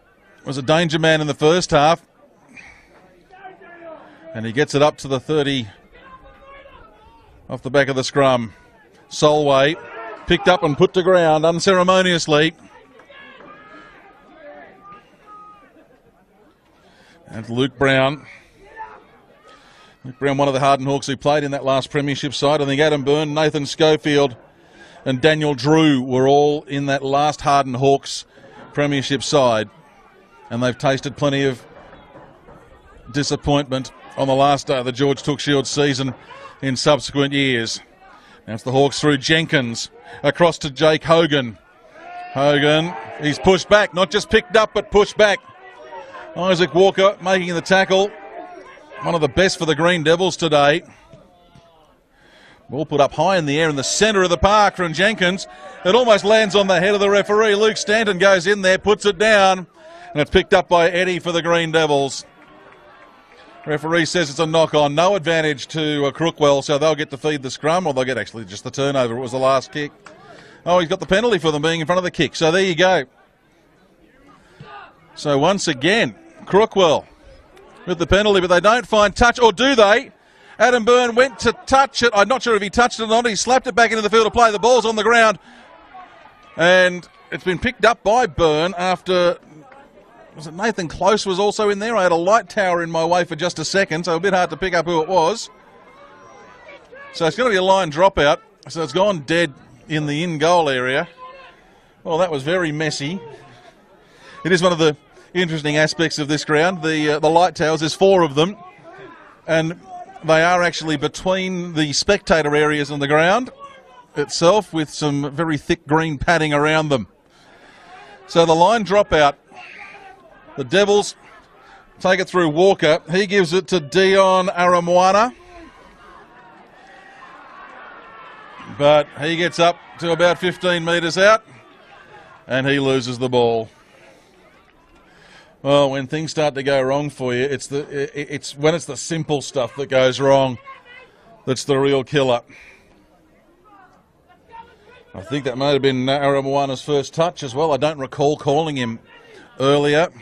was a danger man in the first half. And he gets it up to the 30 off the back of the scrum. Solway picked up and put to ground unceremoniously. And Luke Brown. Luke Brown, one of the Harden Hawks who played in that last premiership side. I think Adam Byrne, Nathan Schofield and Daniel Drew were all in that last Harden Hawks premiership side, and they've tasted plenty of disappointment on the last day of the George Tooke Shield season in subsequent years. Now it's the Hawks through Jenkins, across to Jake Hogan. Hogan, he's pushed back, not just picked up, but pushed back. Isaac Walker making the tackle. One of the best for the Green Devils today. Ball put up high in the air in the centre of the park from Jenkins. It almost lands on the head of the referee. Luke Stanton goes in there, puts it down, and it's picked up by Eddie for the Green Devils. Referee says it's a knock-on. No advantage to Crookwell, so they'll get to feed the scrum, or they'll get actually just the turnover. It was the last kick. Oh, he's got the penalty for them being in front of the kick. So there you go. So once again, Crookwell with the penalty, but they don't find touch, or do they? Adam Byrne went to touch it. I'm not sure if he touched it or not. He slapped it back into the field of play. The ball's on the ground. And it's been picked up by Byrne after... Was it Nathan Close was also in there? I had a light tower in my way for just a second, so a bit hard to pick up who it was. So it's going to be a line dropout. So it's gone dead in the in-goal area. Well, that was very messy. It is one of the interesting aspects of this ground. The light towers, there's 4 of them. And they are actually between the spectator areas and the ground itself, with some very thick green padding around them. So the line dropout. The Devils take it through Walker. He gives it to Dion Aramwana. But he gets up to about 15 metres out and he loses the ball. Well, when things start to go wrong for you, it's when it's the simple stuff that goes wrong that's the real killer. I think that might have been Aramwana's first touch as well. I don't recall calling him earlier.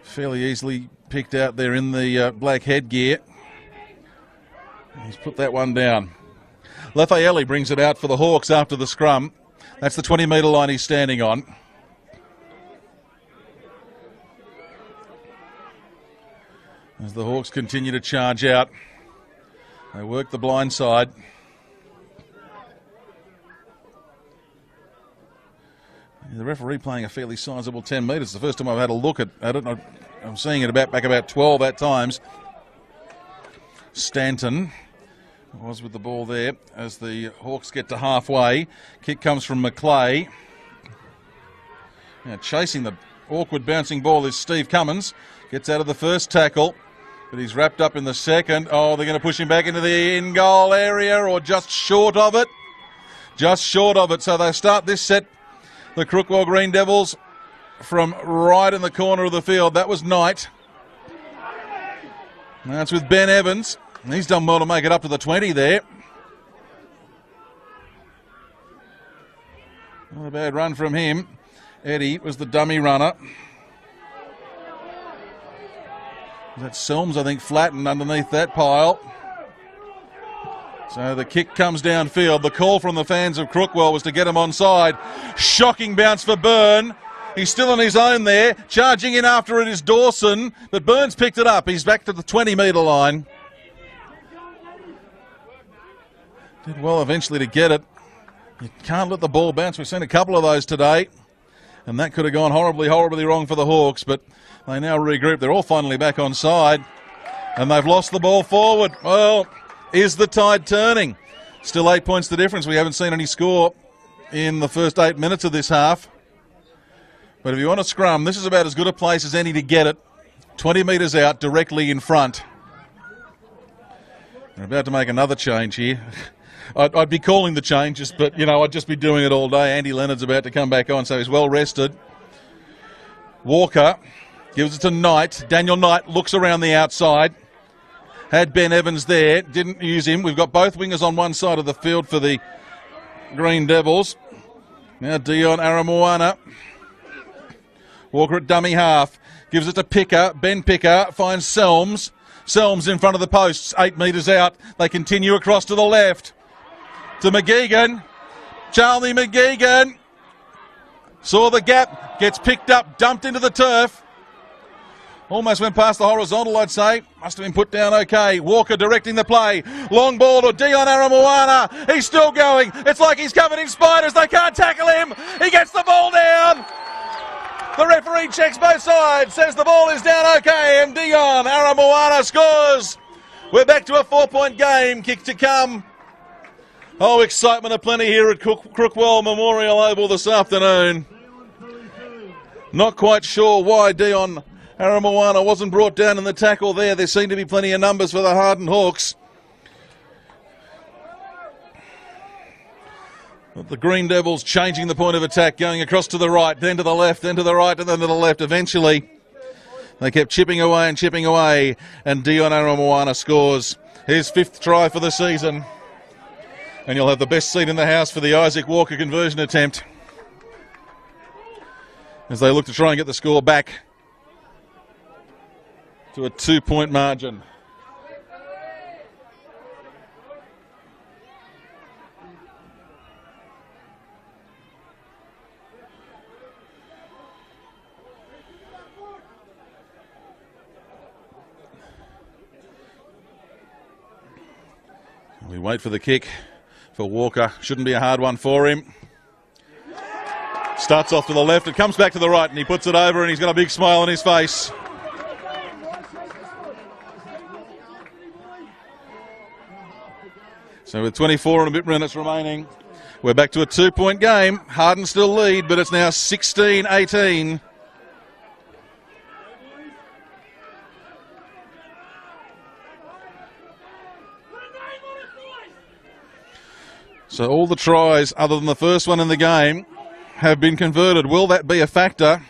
Fairly easily picked out there in the black headgear. He's put that one down. Lafayette brings it out for the Hawks after the scrum. That's the 20-metre line he's standing on. As the Hawks continue to charge out, they work the blind side. The referee playing a fairly sizable 10 metres. The first time I've had a look at it. I'm seeing it back about 12 at times. Stanton was with the ball there as the Hawks get to halfway. Kick comes from Maclay. Now chasing the awkward bouncing ball is Steve Cummins. Gets out of the first tackle, but he's wrapped up in the second. Oh, they're going to push him back into the in-goal area, or just short of it. Just short of it. So they start this set, the Crookwell Green Devils, from right in the corner of the field. That was Knight. That's with Ben Evans. He's done well to make it up to the 20 there. Not a bad run from him. Eddie was the dummy runner. That's Selms, I think, flattened underneath that pile. So the kick comes downfield. The call from the fans of Crookwell was to get him onside. Shocking bounce for Byrne. He's still on his own there. Charging in after it is Dawson, but Byrne's picked it up. He's back to the 20-metre line. Did well eventually to get it. You can't let the ball bounce. We've seen a couple of those today, and that could have gone horribly, horribly wrong for the Hawks, but they now regroup. They're all finally back on side, and they've lost the ball forward. Well, is the tide turning? Still 8 points the difference. We haven't seen any score in the first 8 minutes of this half. But if you want a scrum, this is about as good a place as any to get it. 20 metres out, directly in front. They're about to make another change here. I'd be calling the changes, but, you know, I'd just be doing it all day. Andy Leonard's about to come back on, so he's well rested. Walker gives it to Knight. Daniel Knight looks around the outside. Had Ben Evans there, didn't use him. We've got both wingers on one side of the field for the Green Devils. Now Dion Aramwana. Walker at dummy half. Gives it to Picker. Ben Picker finds Selms. Selms in front of the posts, 8 metres out. They continue across to the left. To McGeegan. Charlie McGeegan. Saw the gap. Gets picked up, dumped into the turf. Almost went past the horizontal, I'd say. Must have been put down okay. Walker directing the play. Long ball to Dion Aramwana. He's still going. It's like he's covered in spiders. They can't tackle him. He gets the ball down. The referee checks both sides, says the ball is down okay, and Dion Aramoana scores. We're back to a 4-point game. Kick to come. Oh, excitement aplenty here at Crookwell Memorial Oval this afternoon. Not quite sure why Dion Aramoana wasn't brought down in the tackle there. There seem to be plenty of numbers for the Harden Hawks. But the Green Devils changing the point of attack, going across to the right, then to the left, then to the right, and then to the left. Eventually, they kept chipping away, and Dion Aramoana scores his 5th try for the season. And you'll have the best seat in the house for the Isaac Walker conversion attempt as they look to try and get the score back to a 2-point margin. We wait for the kick for Walker. Shouldn't be a hard one for him. Starts off to the left, it comes back to the right, and he puts it over, and he's got a big smile on his face. So with 24 and a bit minutes remaining, we're back to a 2-point game. Harden still lead, but it's now 16-18. So all the tries, other than the first one in the game, have been converted. Will that be a factor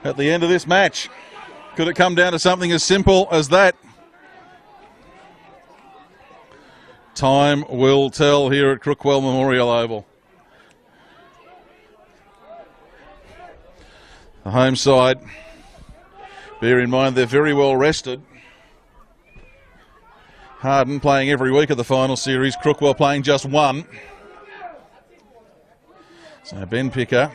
at the end of this match? Could it come down to something as simple as that? Time will tell here at Crookwell Memorial Oval. The home side, bear in mind they're very well rested. Harden playing every week of the final series, Crookwell playing just one. So Ben Picker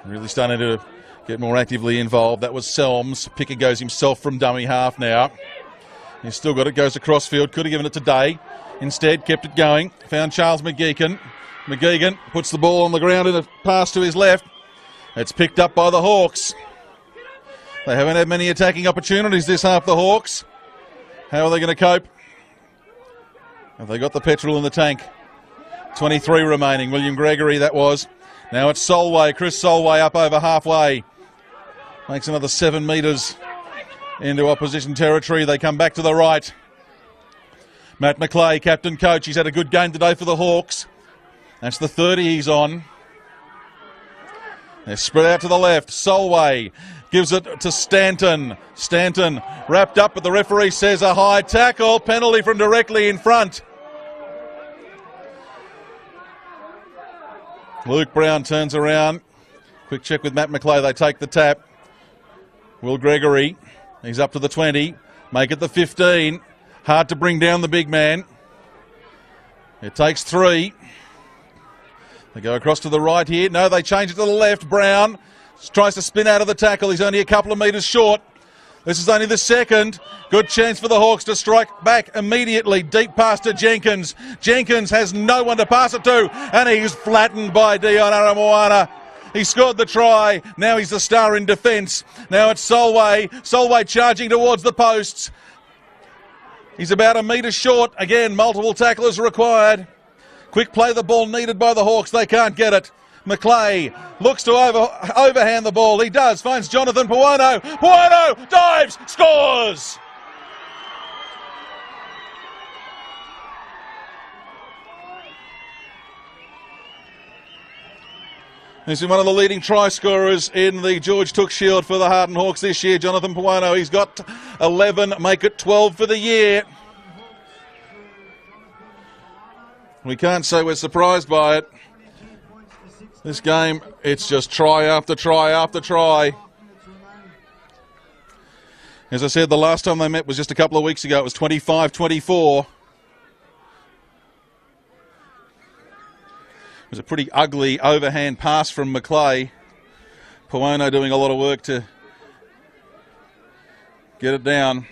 really starting to get more actively involved. That was Selms. Picker goes himself from dummy half now. He's still got it, goes across field. Could have given it to Day. Instead, kept it going. Found Charles McGeegan. McGeegan puts the ball on the ground in a pass to his left. It's picked up by the Hawks. They haven't had many attacking opportunities this half, the Hawks. How are they going to cope? Have they got the petrol in the tank? 23 remaining. William Gregory, that was. Now it's Solway. Chris Solway up over halfway. Makes another 7 metres into opposition territory. They come back to the right. Matt McClay, captain coach. He's had a good game today for the Hawks. That's the 30 he's on. They're spread out to the left. Solway gives it to Stanton. Stanton wrapped up, but the referee says a high tackle. Penalty from directly in front. Luke Brown turns around. Quick check with Matt McClay. They take the tap. Will Gregory. He's up to the 20. Make it the 15. Hard to bring down the big man. It takes 3. They go across to the right here. No, they change it to the left. Brown tries to spin out of the tackle. He's only a couple of metres short. This is only the second. Good chance for the Hawks to strike back immediately. Deep pass to Jenkins. Jenkins has no one to pass it to, and he's flattened by Dion Aramoana. He scored the try. Now he's the star in defence. Now it's Solway. Solway charging towards the posts. He's about a metre short. Again, multiple tacklers required. Quick play the ball needed by the Hawks. They can't get it. McClay looks to overhand the ball. He does. Finds Jonathan Puono. Puono dives. Scores. He's been one of the leading try scorers in the George Tooke Shield for the Harden Hawks this year. Jonathan Puono. He's got 11. Make it 12 for the year. We can't say we're surprised by it. This game, it's just try after try after try. As I said, the last time they met was just a couple of weeks ago. It was 25-24. It was a pretty ugly overhand pass from McClay. Puono doing a lot of work to get it down.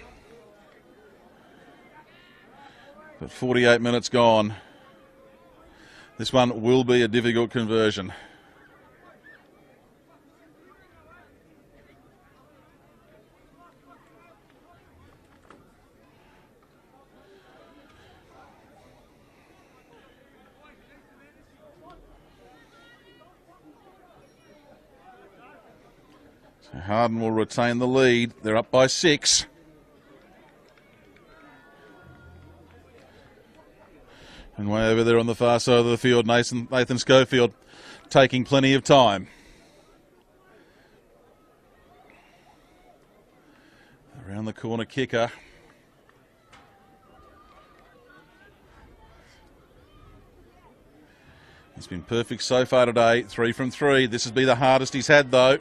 But 48 minutes gone. This one will be a difficult conversion. So Harden will retain the lead. They're up by 6. And way over there on the far side of the field, Nathan Schofield taking plenty of time. Around the corner kicker. He's been perfect so far today, 3 from 3. This has been the hardest he's had though.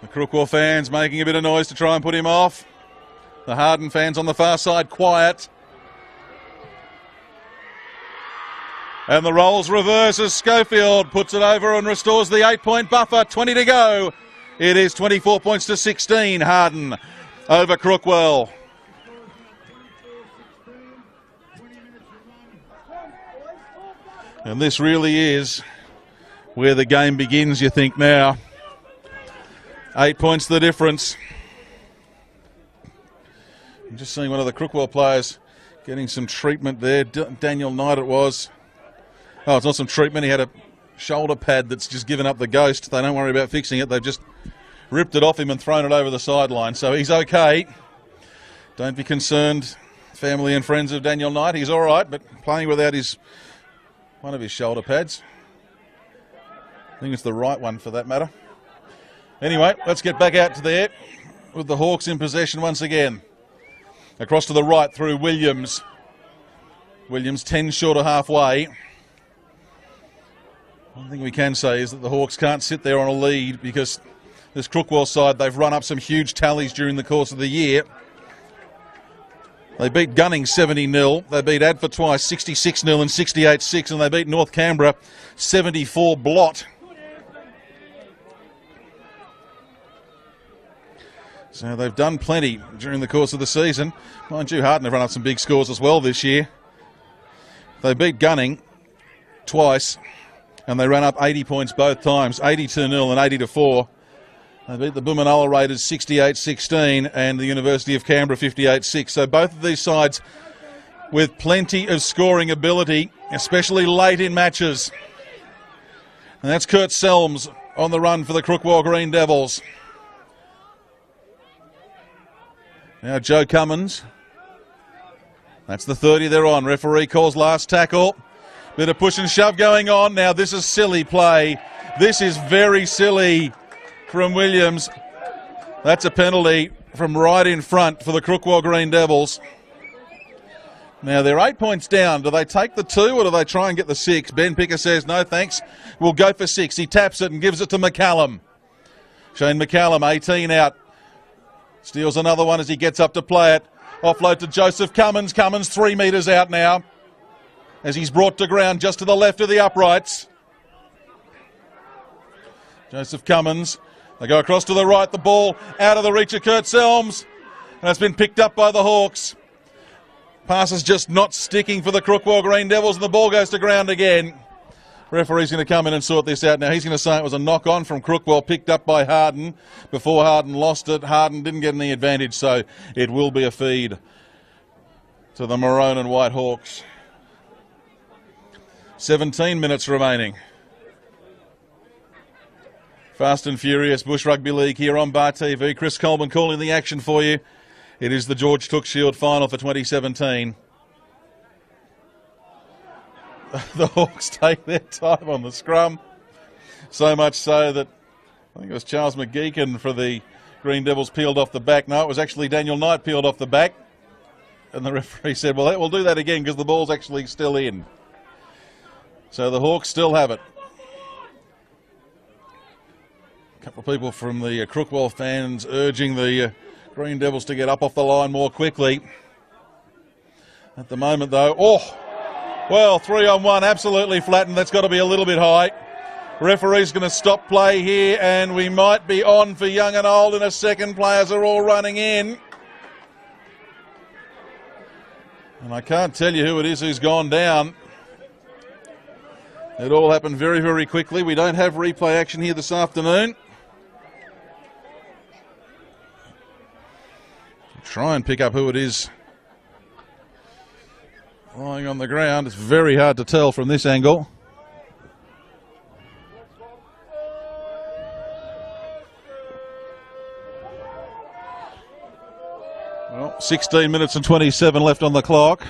The Crookwell fans making a bit of noise to try and put him off. The Harden fans on the far side quiet. And the roles reverse as Schofield puts it over and restores the 8-point buffer. 20 to go. It is 24 points to 16. Harden over Crookwell. And this really is where the game begins, you think now. 8 points the difference. I'm just seeing one of the Crookwell players getting some treatment there. Daniel Knight it was. Oh, it's not some treatment. He had a shoulder pad that's just given up the ghost. They don't worry about fixing it. They've just ripped it off him and thrown it over the sideline. So he's okay. Don't be concerned, family and friends of Daniel Knight. He's all right, but playing without one of his shoulder pads. I think it's the right one for that matter. Anyway, let's get back out to there with the Hawks in possession once again. Across to the right through Williams. Williams 10 short of halfway. One thing we can say is that the Hawks can't sit there on a lead because this Crookwell side, they've run up some huge tallies during the course of the year. They beat Gunning 70-0. They beat Adfa twice, 66-0 and 68-6, and they beat North Canberra 74 blot. So they've done plenty during the course of the season. Mind you, Harden have run up some big scores as well this year. They beat Gunning twice, and they ran up 80 points both times, 82-0 and 80-4. They beat the Boomanalla Raiders 68-16 and the University of Canberra 58-6. So both of these sides with plenty of scoring ability, especially late in matches. And that's Kurt Selms on the run for the Crookwell Green Devils. Now Joe Cummins. That's the 30 they're on. Referee calls last tackle. Bit of push and shove going on. Now this is silly play. This is very silly from Williams. That's a penalty from right in front for the Crookwell Green Devils. Now they're 8 points down. Do they take the 2 or do they try and get the 6? Ben Picker says no thanks. We'll go for 6. He taps it and gives it to McCallum. Shane McCallum, 18 out. Steals another one as he gets up to play it. Offload to Joseph Cummins. Cummins 3 metres out now as he's brought to ground just to the left of the uprights. Joseph Cummins. They go across to the right. The ball out of the reach of Kurt Selms. And it's been picked up by the Hawks. Pass is just not sticking for the Crookwell Green Devils and the ball goes to ground again. Referee's going to come in and sort this out. Now he's going to say it was a knock-on from Crookwell, picked up by Harden. Before Harden lost it, Harden didn't get any advantage, so it will be a feed to the Maroon and White Hawks. 17 minutes remaining. Fast and furious Bush Rugby League here on Bar TV. Chris Coleman calling the action for you. It is the George Tooke Shield final for 2017. The Hawks take their time on the scrum. So much so that I think it was Charles McGeechan for the Green Devils peeled off the back. No, it was actually Daniel Knight peeled off the back. And the referee said, well, we'll do that again because the ball's actually still in. So the Hawks still have it. A couple of people from the Crookwell fans urging the Green Devils to get up off the line more quickly. At the moment, though, well, 3-on-1, absolutely flattened. That's got to be a little bit high. Referee's going to stop play here, and we might be on for young and old in a second. Players are all running in. And I can't tell you who it is who's gone down. It all happened very, very quickly. We don't have replay action here this afternoon. Try and pick up who it is lying on the ground. It's very hard to tell from this angle. 16 minutes and 27 left on the clock.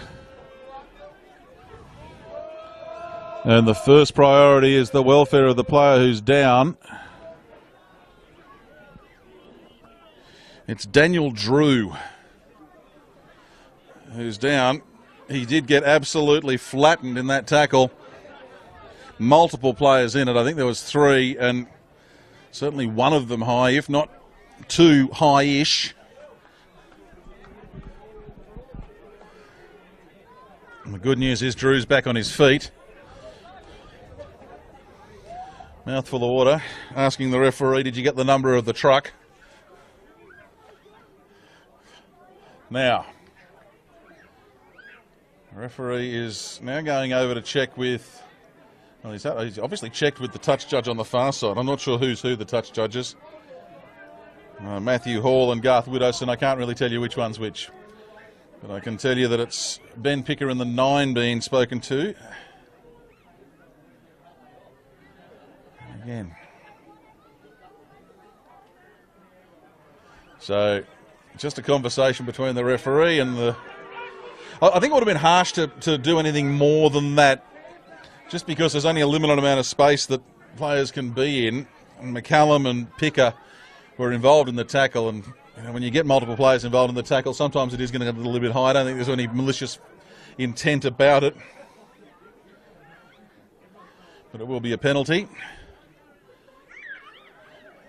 And the first priority is the welfare of the player who's down. It's Daniel Drew who's down. He did get absolutely flattened in that tackle. Multiple players in it. I think there was 3, and certainly one of them high, if not 2 high-ish. And the good news is Drew's back on his feet. Mouthful of water. Asking the referee, did you get the number of the truck? Now, the referee is now going over to check with, well, he's obviously checked with the touch judge on the far side. I'm not sure who's who, the touch judges. Matthew Hall and Garth Widowson, I can't really tell you which one's which. But I can tell you that it's Ben Picker and the 9 being spoken to. Again. So, just a conversation between the referee and the... I think it would have been harsh to do anything more than that, just because there's only a limited amount of space that players can be in. And McCallum and Picker were involved in the tackle, and when you get multiple players involved in the tackle, sometimes it is going to get a little bit high. I don't think there's any malicious intent about it. But it will be a penalty.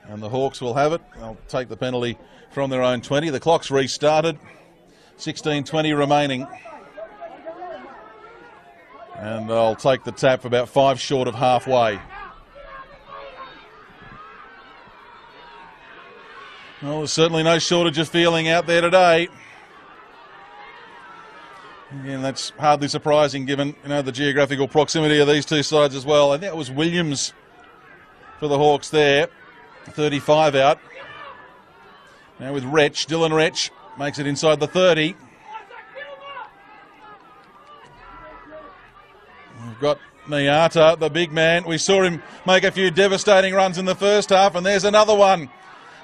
And the Hawks will have it. They'll take the penalty from their own 20. The clock's restarted. 16:20 remaining. And they'll take the tap for about 5 short of halfway. Well, there's certainly no shortage of feeling out there today. Again, that's hardly surprising given, the geographical proximity of these two sides as well. I think it was Williams for the Hawks there. 35 out. Now with Wretch, Dylan Wretch makes it inside the 30. We've got Niata, the big man. We saw him make a few devastating runs in the first half, and there's another one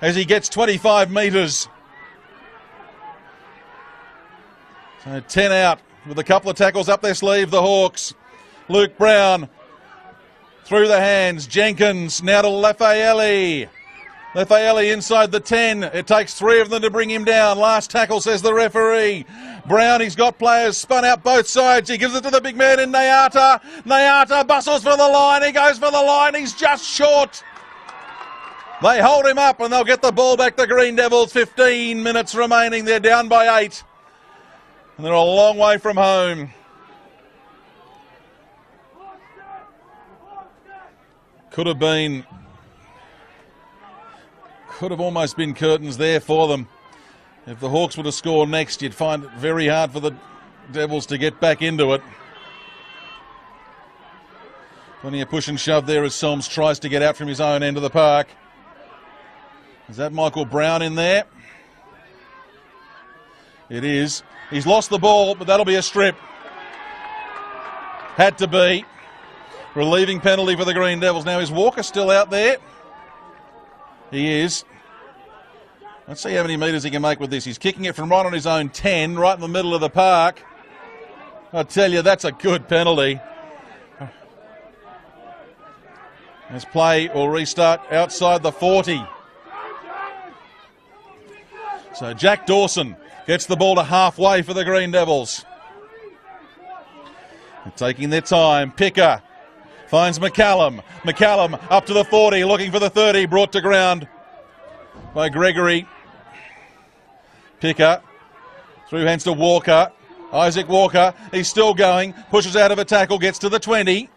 as he gets 25 metres. So 10 out with a couple of tackles up their sleeve, the Hawks. Luke Brown through the hands. Jenkins now to Lafayette. Lafayette inside the 10. It takes 3 of them to bring him down. Last tackle, says the referee. Brown, he's got players spun out both sides. He gives it to the big man in Niata. Niata bustles for the line. He goes for the line. He's just short. They hold him up and they'll get the ball back. The Green Devils, 15 minutes remaining. They're down by 8. And they're a long way from home. Could have almost been curtains there for them. If the Hawks were to score next, you'd find it very hard for the Devils to get back into it. Plenty of push and shove there as Solms tries to get out from his own end of the park. Is that Michael Brown in there? It is. He's lost the ball, but that'll be a strip. Had to be. Relieving penalty for the Green Devils. Now, is Walker still out there? He is. Let's see how many metres he can make with this. He's kicking it from right on his own 10, right in the middle of the park. I tell you, that's a good penalty. This play will restart outside the 40. So Jack Dawson gets the ball to halfway for the Green Devils. They're taking their time. Picker finds McCallum. McCallum up to the 40, looking for the 30, brought to ground by Gregory. Picker through hands to Walker. Isaac Walker, he's still going, pushes out of a tackle, gets to the 20.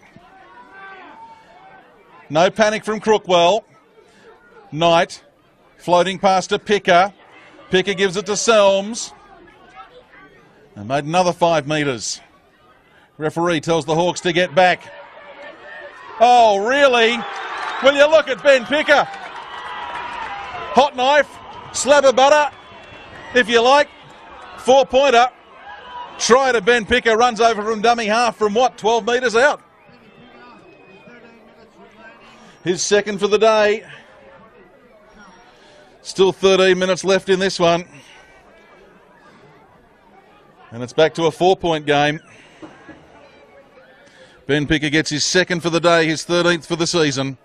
No panic from Crookwell. Knight floating past to Picker. Picker gives it to Selms. And made another 5 metres. Referee tells the Hawks to get back. Oh, really? Will you look at Ben Picker? Hot knife, slab of butter, if you like. 4-pointer. Try to Ben Picker, runs over from dummy half from what, 12 metres out? His second for the day. Still 13 minutes left in this one. And it's back to a 4-point game. Ben Picker gets his second for the day, his 13th for the season.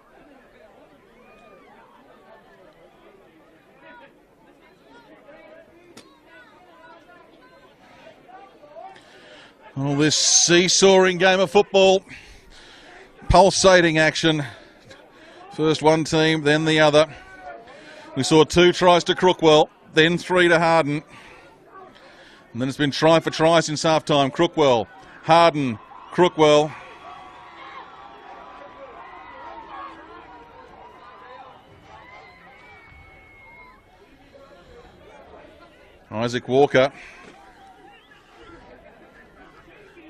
Oh, this seesawing game of football. Pulsating action. First one team, then the other. We saw 2 tries to Crookwell, then 3 to Harden. And then it's been try for try since half-time. Crookwell, Harden, Crookwell. Isaac Walker.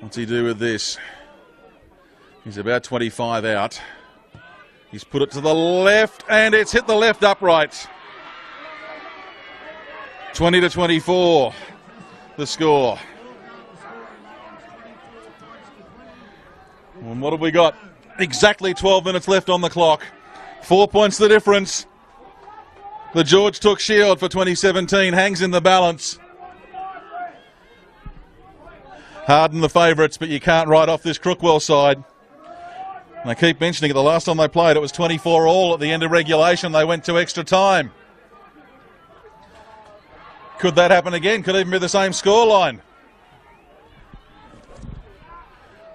What's he do with this? He's about 25 out. He's put it to the left, and it's hit the left upright. 20-24, the score. And what have we got? Exactly 12 minutes left on the clock. 4 points the difference. The George Tooke Shield for 2017 hangs in the balance. Harden the favourites, but you can't write off this Crookwell side. And I keep mentioning it, the last time they played it was 24-all at the end of regulation. They went to extra time. Could that happen again? Could even be the same scoreline.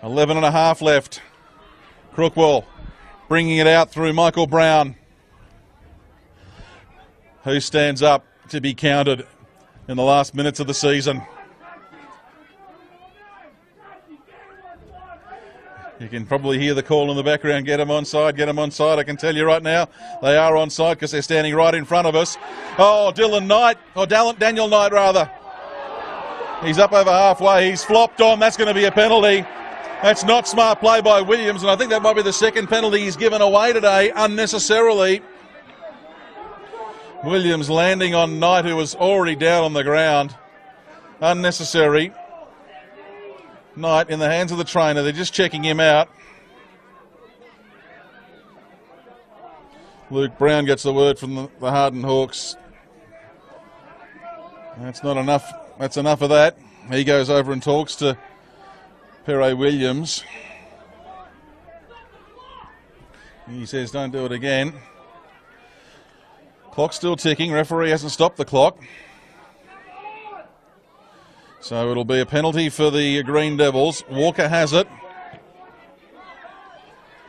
11 and a half left. Crookwell bringing it out through Michael Brown, who stands up to be counted in the last minutes of the season. You can probably hear the call in the background, get them onside, get them onside. I can tell you right now, they are onside because they're standing right in front of us. Oh, Daniel Knight rather. He's up over halfway, he's flopped on, that's going to be a penalty. That's not smart play by Williams, and I think that might be the second penalty he's given away today, unnecessarily. Williams landing on Knight, who was already down on the ground. Unnecessary. Knight in the hands of the trainer. They're just checking him out. Luke Brown gets the word from the Harden Hawks. That's not enough. That's enough of that. He goes over and talks to Perry Williams. He says, don't do it again. Clock's still ticking. Referee hasn't stopped the clock. So it'll be a penalty for the Green Devils. Walker has it.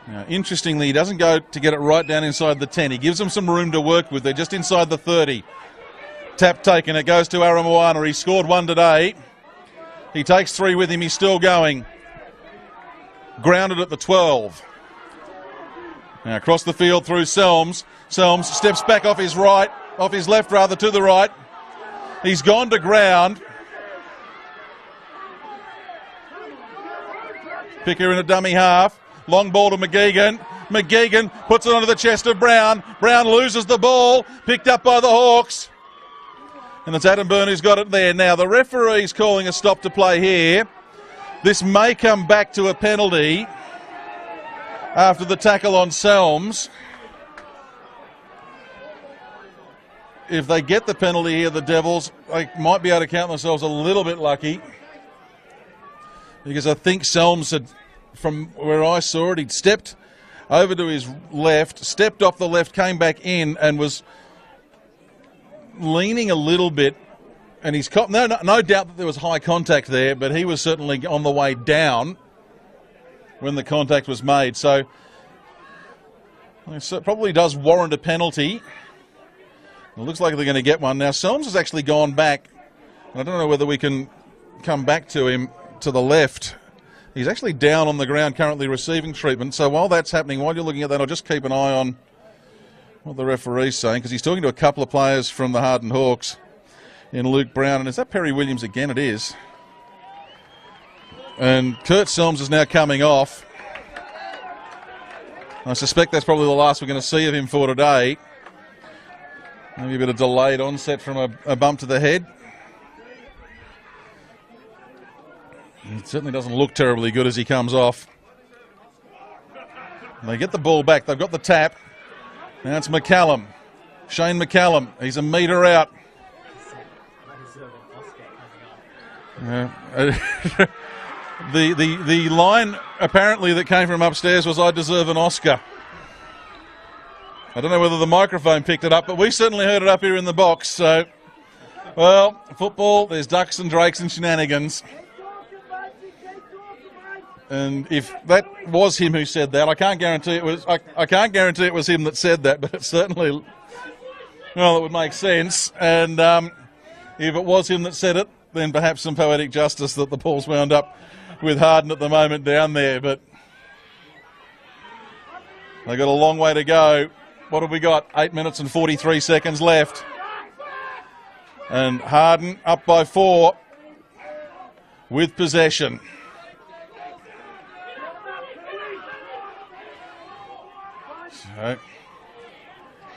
Now, interestingly, he doesn't go to get it right down inside the 10. He gives them some room to work with. They're just inside the 30. Tap taken. It goes to Aramoana. He scored 1 today. He takes 3 with him. He's still going. Grounded at the 12. Now across the field through Selms. Selms steps back off his left rather, to the right. He's gone to ground. Picker in a dummy half. Long ball to McGeegan. McGeegan puts it onto the chest of Brown. Brown loses the ball. Picked up by the Hawks. And it's Adam Byrne who's got it there. Now the referee's calling a stop to play here. This may come back to a penalty after the tackle on Selms. If they get the penalty here, the Devils, they might be able to count themselves a little bit lucky. Because I think Selms had, from where I saw it, he'd stepped over to his left, stepped off the left, came back in and was leaning a little bit. And he's no doubt that there was high contact there, but he was certainly on the way down when the contact was made. So it probably does warrant a penalty. It looks like they're going to get one. Now, Selms has actually gone back. I don't know whether we can come back to him to the left. He's actually down on the ground currently receiving treatment. So while that's happening, while you're looking at that, I'll just keep an eye on what the referee's saying, because he's talking to a couple of players from the Harden Hawks in Luke Brown. And is that Perry Williams again? It is. And Kurt Selms is now coming off. I suspect that's probably the last we're going to see of him for today. Maybe a bit of delayed onset from a bump to the head. It certainly doesn't look terribly good as he comes off. They get the ball back. They've got the tap. Now it's McCallum. Shane McCallum. He's a metre out. The line apparently that came from upstairs was, "I deserve an Oscar." I don't know whether the microphone picked it up, but we certainly heard it up here in the box. So, well, football, there's ducks and drakes and shenanigans. And if that was him who said that, I can't guarantee it was. I can't guarantee it was him that said that, but it certainly, well, it would make sense. And if it was him that said it, then perhaps some poetic justice that the ball's wound up with Harden at the moment down there. But they've got a long way to go. What have we got? 8 minutes and 43 seconds left. And Harden up by 4 with possession. So,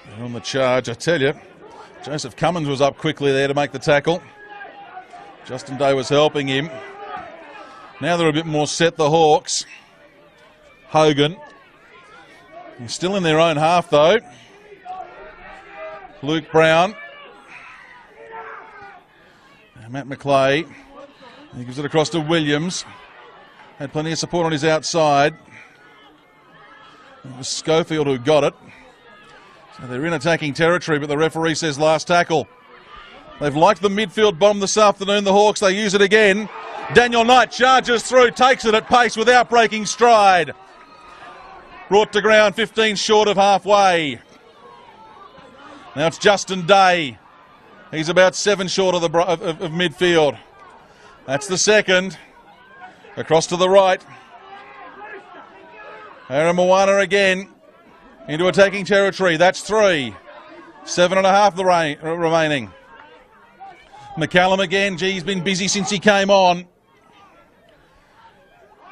they're on the charge, I tell you. Joseph Cummins was up quickly there to make the tackle. Justin Day was helping him. Now they're a bit more set, the Hawks. Hogan. He's still in their own half, though. Luke Brown. Now Matt McClay. He gives it across to Williams. Had plenty of support on his outside. It was Schofield who got it. So they're in attacking territory, but the referee says last tackle. They've liked the midfield bomb this afternoon, the Hawks. They use it again. Daniel Knight charges through, takes it at pace without breaking stride. Brought to ground 15 short of halfway. Now it's Justin Day. He's about 7 short of midfield. That's the second. Across to the right. Aaron Moana again into attacking territory. That's 3. 7.5 remaining. McCallum again. Gee, he's been busy since he came on.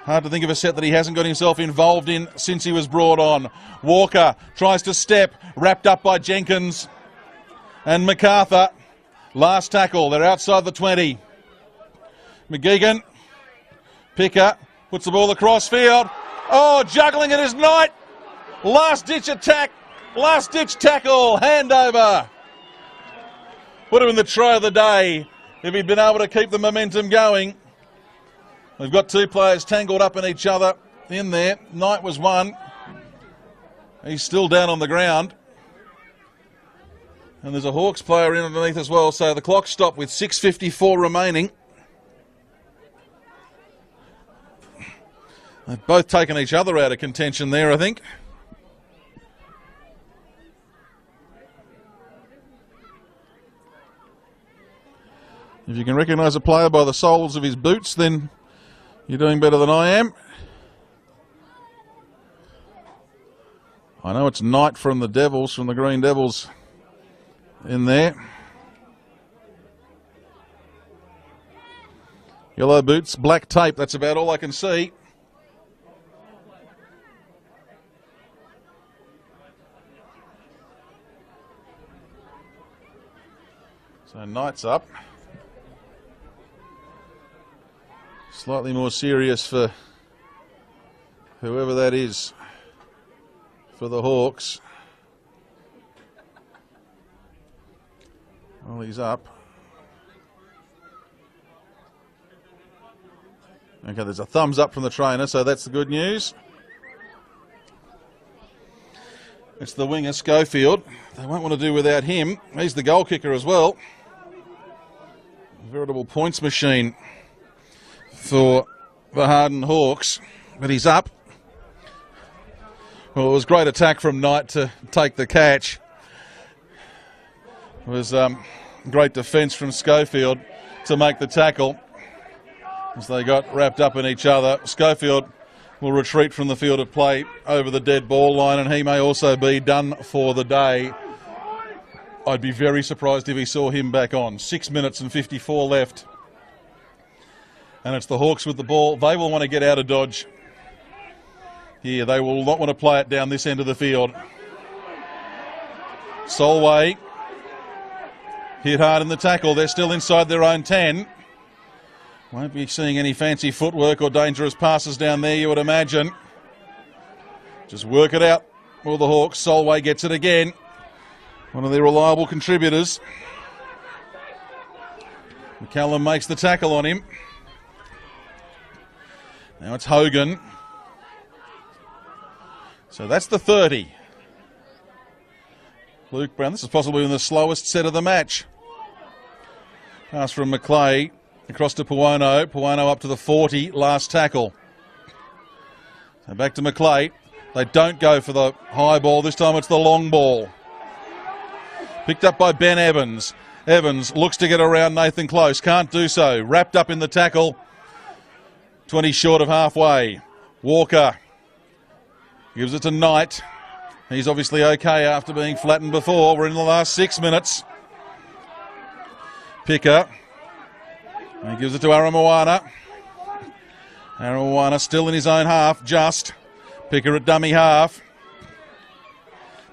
Hard to think of a set that he hasn't got himself involved in since he was brought on. Walker tries to step, wrapped up by Jenkins and MacArthur. Last tackle. They're outside the 20. McGeegan. Picker puts the ball across field. Oh, juggling it is Knight. Last-ditch attack. Last-ditch tackle. Handover. Would have been the try of the day if he'd been able to keep the momentum going. We've got 2 players tangled up in each other in there. Knight was one. He's still down on the ground. And there's a Hawks player in underneath as well. So the clock stopped with 6:54 remaining. They've both taken each other out of contention there, I think. If you can recognise a player by the soles of his boots, then you're doing better than I am. I know it's Knight from the Devils, from the Green Devils in there. Yellow boots, black tape, that's about all I can see. So Knight's up. Slightly more serious for whoever that is for the Hawks. Well, he's up. Okay, there's a thumbs up from the trainer, so that's the good news. It's the winger, Schofield. They won't want to do without him. He's the goal kicker as well. A veritable points machine for the Harden Hawks, but he's up. Well, it was great attack from Knight to take the catch. It was great defence from Schofield to make the tackle as they got wrapped up in each other. Schofield will retreat from the field of play over the dead ball line, and he may also be done for the day. I'd be very surprised if he saw him back on. 6 minutes and 54 left. And it's the Hawks with the ball. They will want to get out of dodge here. They will not want to play it down this end of the field. Solway hit hard in the tackle. They're still inside their own 10. Won't be seeing any fancy footwork or dangerous passes down there, you would imagine. Just work it out for the Hawks. Solway gets it again. One of their reliable contributors. McCallum makes the tackle on him. Now it's Hogan. So that's the 30. Luke Brown, this is possibly the slowest set of the match. Pass from Macleay across to Puono. Puono up to the 40, last tackle. So back to Macleay. They don't go for the high ball. This time it's the long ball. Picked up by Ben Evans. Evans looks to get around Nathan Close. Can't do so. Wrapped up in the tackle. 20 short of halfway. Walker gives it to Knight. He's obviously okay after being flattened before. We're in the last 6 minutes. Picker. He gives it to Aramoana. Aramoana still in his own half, just. Picker at dummy half.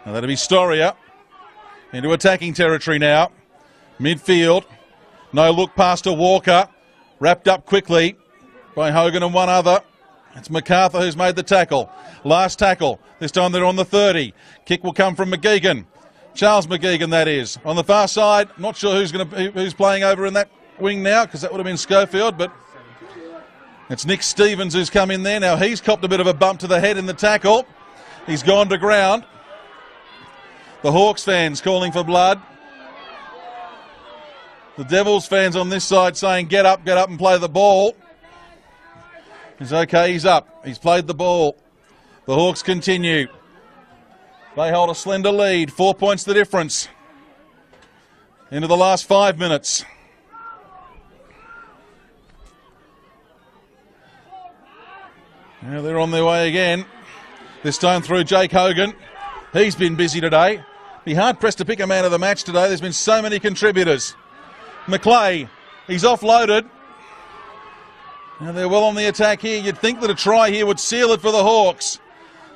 Now that'll be Storia. Into attacking territory now. Midfield. No look pass to Walker. Wrapped up quickly by Hogan and one other. It's MacArthur who's made the tackle. Last tackle. This time they're on the 30. Kick will come from McGeegan. Charles McGeegan, that is. On the far side, not sure who's playing over in that wing now, because that would have been Schofield, but it's Nick Stevens who's come in there. Now he's copped a bit of a bump to the head in the tackle. He's gone to ground. The Hawks fans calling for blood. The Devils fans on this side saying, get up and play the ball. He's okay, he's up. He's played the ball. The Hawks continue. They hold a slender lead. 4 points the difference. Into the last 5 minutes. Now they're on their way again. This time through Jake Hogan. He's been busy today. Be hard-pressed to pick a man of the match today. There's been so many contributors. Macleay, he's offloaded. Now they're well on the attack here. You'd think that a try here would seal it for the Hawks.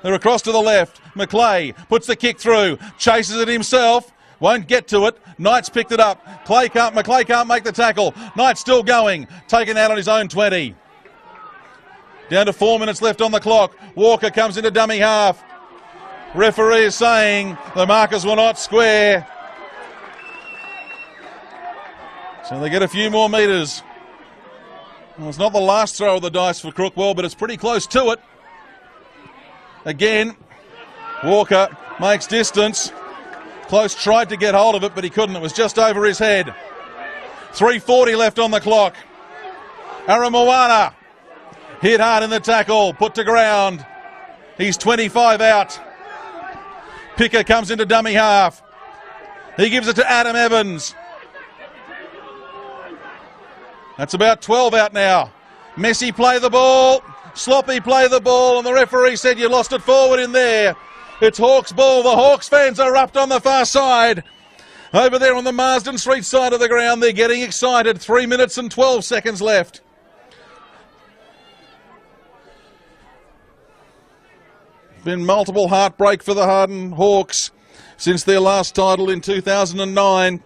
They're across to the left. Macleay puts the kick through. Chases it himself. Won't get to it. Knight's picked it up. Macleay can't make the tackle. Knight's still going. Taken out on his own 20. Down to 4 minutes left on the clock. Walker comes into dummy half. Referee is saying the markers were not square. So they get a few more metres. Well, it's not the last throw of the dice for Crookwell, but it's pretty close to it. Again, Walker makes distance. Close tried to get hold of it, but he couldn't. It was just over his head. 3:40 left on the clock. Aramoana hit hard in the tackle, put to ground. He's 25 out. Picker comes into dummy half. He gives it to Adam Evans. That's about 12 out now. Messi play the ball. Sloppy play the ball, and the referee said you lost it forward in there. It's Hawks ball. The Hawks fans erupt on the far side. Over there on the Marsden Street side of the ground, they're getting excited. 3 minutes and 12 seconds left. Been multiple heartbreak for the Harden Hawks since their last title in 2009.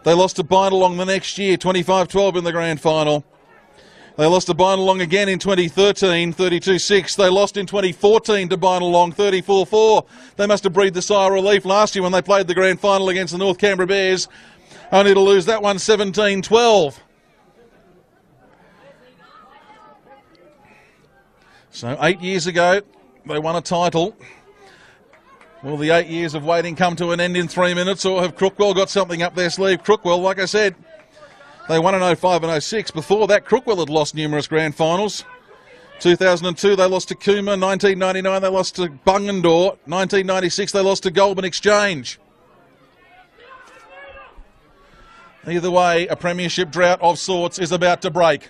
They lost to Bindalong the next year, 25-12 in the grand final. They lost to Bindalong again in 2013, 32-6. They lost in 2014 to Bindalong, 34-4. They must have breathed a sigh of relief last year when they played the grand final against the North Canberra Bears, only to lose that one 17-12. So 8 years ago, they won a title. Will the 8 years of waiting come to an end in 3 minutes, or have Crookwell got something up their sleeve? Crookwell, like I said, they won in 05 and 06. Before that, Crookwell had lost numerous grand finals. 2002, they lost to Cooma. 1999, they lost to Bungendore. 1996, they lost to Goulburn Exchange. Either way, a premiership drought of sorts is about to break.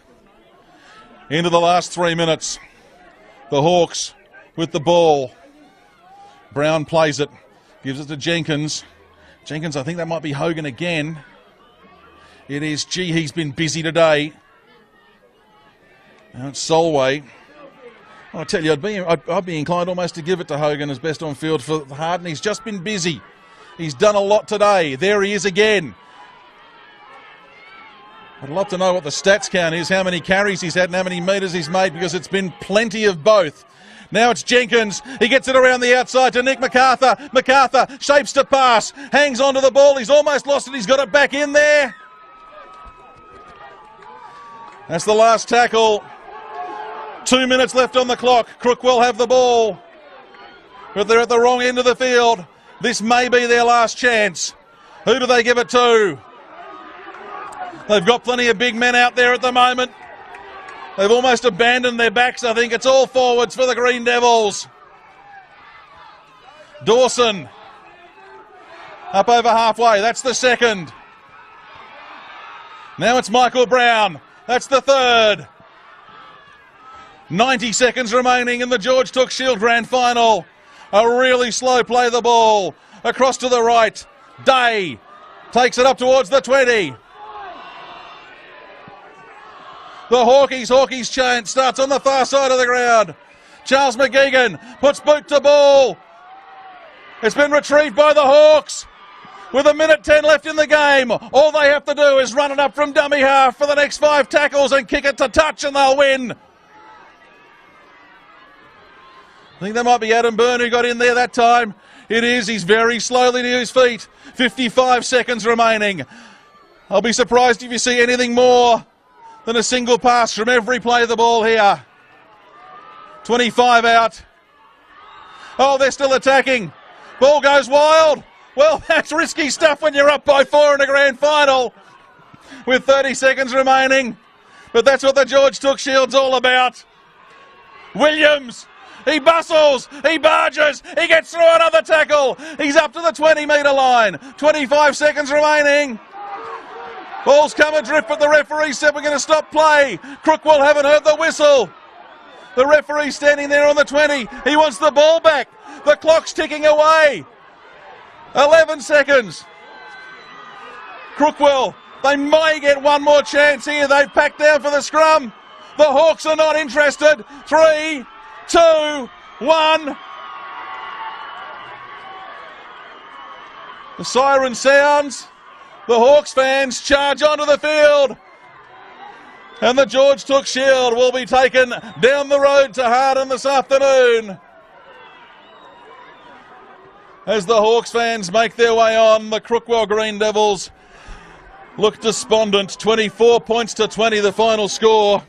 Into the last 3 minutes. The Hawks with the ball. Brown plays it, gives it to Jenkins. Jenkins, I think that might be Hogan again. It is. Gee, he's been busy today. Now it's Solway. I tell you, I'd be inclined almost to give it to Hogan as best on field for Harden. He's just been busy. He's done a lot today. There he is again. I'd love to know what the stats count is, how many carries he's had and how many metres he's made, because it's been plenty of both. Now it's Jenkins. He gets it around the outside to Nick MacArthur. MacArthur shapes to pass. Hangs onto the ball. He's almost lost it. He's got it back in there. That's the last tackle. 2 minutes left on the clock. Crookwell have the ball, but they're at the wrong end of the field. This may be their last chance. Who do they give it to? They've got plenty of big men out there at the moment. They've almost abandoned their backs, I think. It's all forwards for the Green Devils. Dawson up over halfway. That's the second. Now it's Michael Brown. That's the third. 90 seconds remaining in the George Tooke Shield Grand Final. A really slow play of the ball. Across to the right. Day takes it up towards the 20. The Hawkeys chant starts on the far side of the ground. Charles McGeegan puts boot to ball. It's been retrieved by the Hawks. With 1:10 left in the game, all they have to do is run it up from dummy half for the next 5 tackles and kick it to touch and they'll win. I think that might be Adam Byrne who got in there that time. It is. He's very slowly to his feet. 55 seconds remaining. I'll be surprised if you see anything more than a single pass from every play of the ball here. 25 out. Oh, they're still attacking. Ball goes wild. Well, that's risky stuff when you're up by 4 in a grand final with 30 seconds remaining. But that's what the George Tooke Shield's all about. Williams, he bustles, he barges, he gets through another tackle. He's up to the 20-metre line. 25 seconds remaining. Ball's come adrift, but the referee said we're going to stop play. Crookwell haven't heard the whistle. The referee standing there on the 20. He wants the ball back. The clock's ticking away. 11 seconds. Crookwell, they may get one more chance here. They've packed down for the scrum. The Hawks are not interested. 3, 2, 1. The siren sounds. The Hawks fans charge onto the field. And the George Tooke Shield will be taken down the road to Harden this afternoon. As the Hawks fans make their way on, the Crookwell Green Devils look despondent. 24 points to 20, the final score.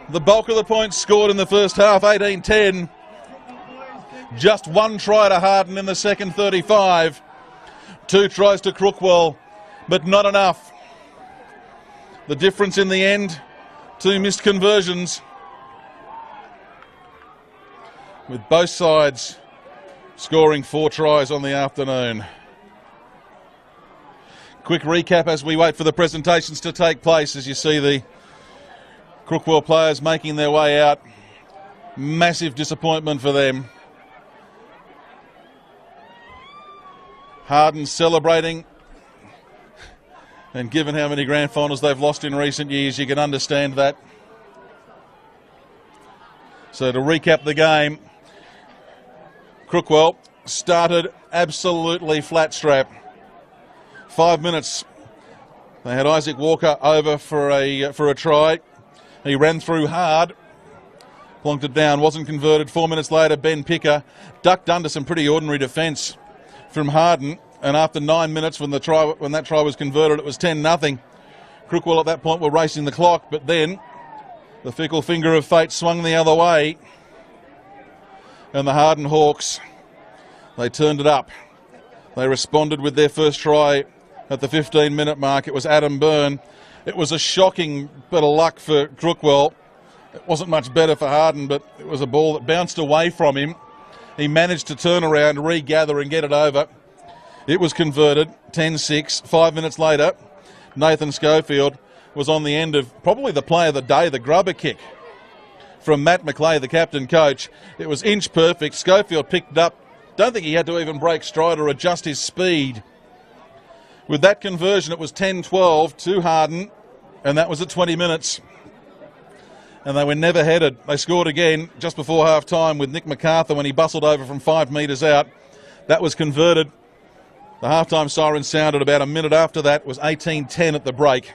The bulk of the points scored in the first half, 18-10. Just 1 try to Harden in the second 35. 2 tries to Crookwell, but not enough. The difference in the end, 2 missed conversions. With both sides scoring 4 tries on the afternoon. Quick recap as we wait for the presentations to take place, as you see the Crookwell players making their way out. Massive disappointment for them. Harden celebrating, and given how many grand finals they've lost in recent years, you can understand that. So to recap the game, Crookwell started absolutely flat strap. 5 minutes. They had Isaac Walker over for a try. He ran through hard, plonked it down, wasn't converted. 4 minutes later, Ben Picker ducked under some pretty ordinary defence from Harden, and after 9 minutes when that try was converted, it was 10-0. Crookwell at that point were racing the clock, but then the fickle finger of fate swung the other way, and the Harden Hawks, they turned it up. They responded with their first try at the 15-minute mark. It was Adam Byrne. It was a shocking bit of luck for Crookwell. It wasn't much better for Harden, but it was a ball that bounced away from him. He managed to turn around, regather and get it over. It was converted, 10-6. 5 minutes later, Nathan Schofield was on the end of probably the play of the day, the grubber kick from Matt McClay, the captain coach. It was inch perfect. Schofield picked it up. Don't think he had to even break stride or adjust his speed. With that conversion, it was 10-12 to Harden, and that was at 20 minutes. And they were never headed. They scored again just before half-time with Nick MacArthur when he bustled over from 5 metres out. That was converted. The half-time siren sounded about a minute after that. It was 18-10 at the break.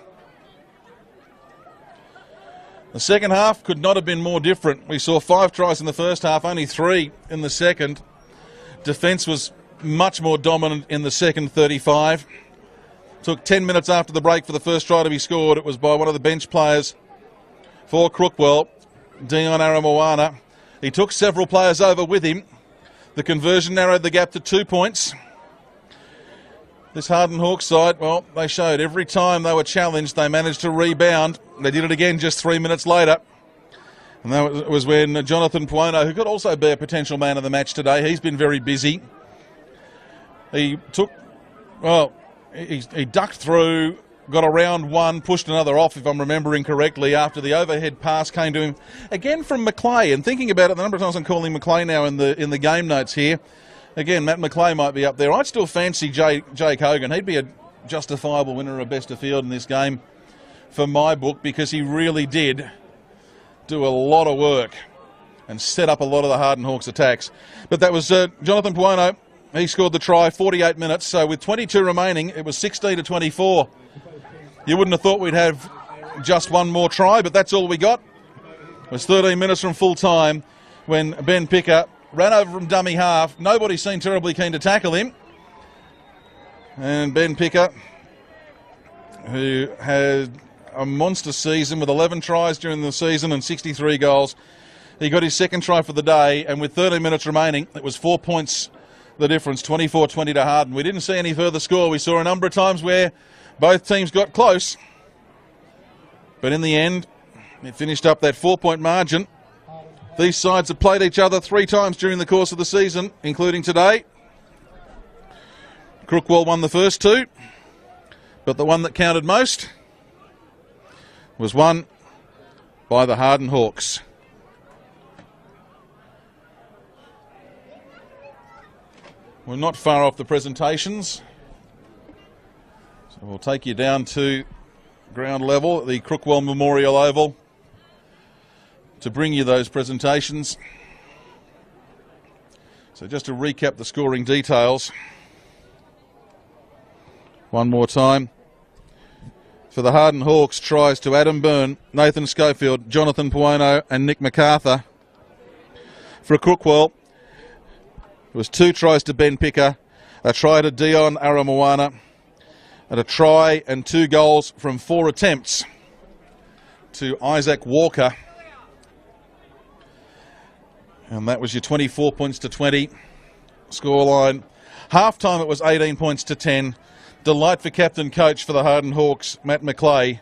The second half could not have been more different. We saw 5 tries in the first half, only 3 in the second. Defence was much more dominant in the second 35. Took 10 minutes after the break for the first try to be scored. It was by one of the bench players for Crookwell, Dion Aramoana. He took several players over with him. The conversion narrowed the gap to 2 points. This Harden Hawks side, well, they showed every time they were challenged, they managed to rebound. They did it again just 3 minutes later. And that was when Jonathan Puono, who could also be a potential man of the match today, he's been very busy. He took, well, he ducked through, got around one, pushed another off, if I'm remembering correctly, after the overhead pass came to him again from Macleay. And thinking about it, the number of times I'm calling Macleay now in the game notes here, again, Matt Macleay might be up there. I'd still fancy Jake Hogan. He'd be a justifiable winner of best of field in this game for my book, because he really did do a lot of work and set up a lot of the Harden Hawks attacks. But that was Jonathan Puono. He scored the try, 48 minutes. So with 22 remaining, it was 16-24. You wouldn't have thought we'd have just one more try, but that's all we got. It was 13 minutes from full time when Ben Picker ran over from dummy half. Nobody seemed terribly keen to tackle him. And Ben Picker, who had a monster season with 11 tries during the season and 63 goals, he got his second try for the day, and with 13 minutes remaining, it was 4 points the difference, 24-20 to Harden. We didn't see any further score. We saw a number of times where both teams got close, but in the end, it finished up that 4-point margin. These sides have played each other 3 times during the course of the season, including today. Crookwell won the first 2, but the one that counted most was won by the Harden Hawks. We're not far off the presentations, so we'll take you down to ground level at the Crookwell Memorial Oval to bring you those presentations. So just to recap the scoring details one more time. For the Harden Hawks, tries to Adam Byrne, Nathan Schofield, Jonathan Puono and Nick MacArthur. For Crookwell, it was 2 tries to Ben Picker, a try to Dion Aramoana, and a try and 2 goals from 4 attempts to Isaac Walker. And that was your 24 points to 20 scoreline. Half-time it was 18 points to 10. Delight for captain coach for the Harden Hawks, Matt Macleay.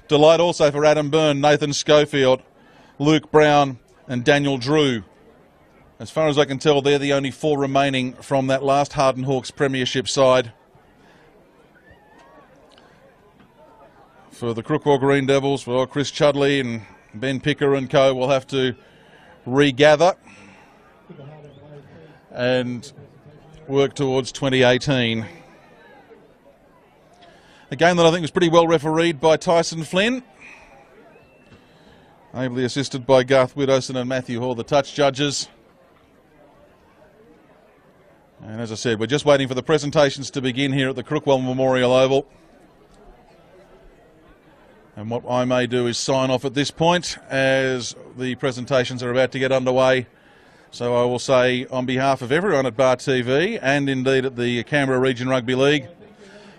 Delight also for Adam Byrne, Nathan Schofield, Luke Brown and Daniel Drew. As far as I can tell, they're the only 4 remaining from that last Harden Hawks premiership side. For the Crookwell Green Devils, well, Chris Chudley and Ben Picker and co will have to regather and work towards 2018. A game that I think was pretty well refereed by Tyson Flynn, ably assisted by Garth Widdowson and Matthew Hall, the touch judges. And as I said, we're just waiting for the presentations to begin here at the Crookwell Memorial Oval. And what I may do is sign off at this point as the presentations are about to get underway. So I will say, on behalf of everyone at Bar TV and indeed at the Canberra Region Rugby League,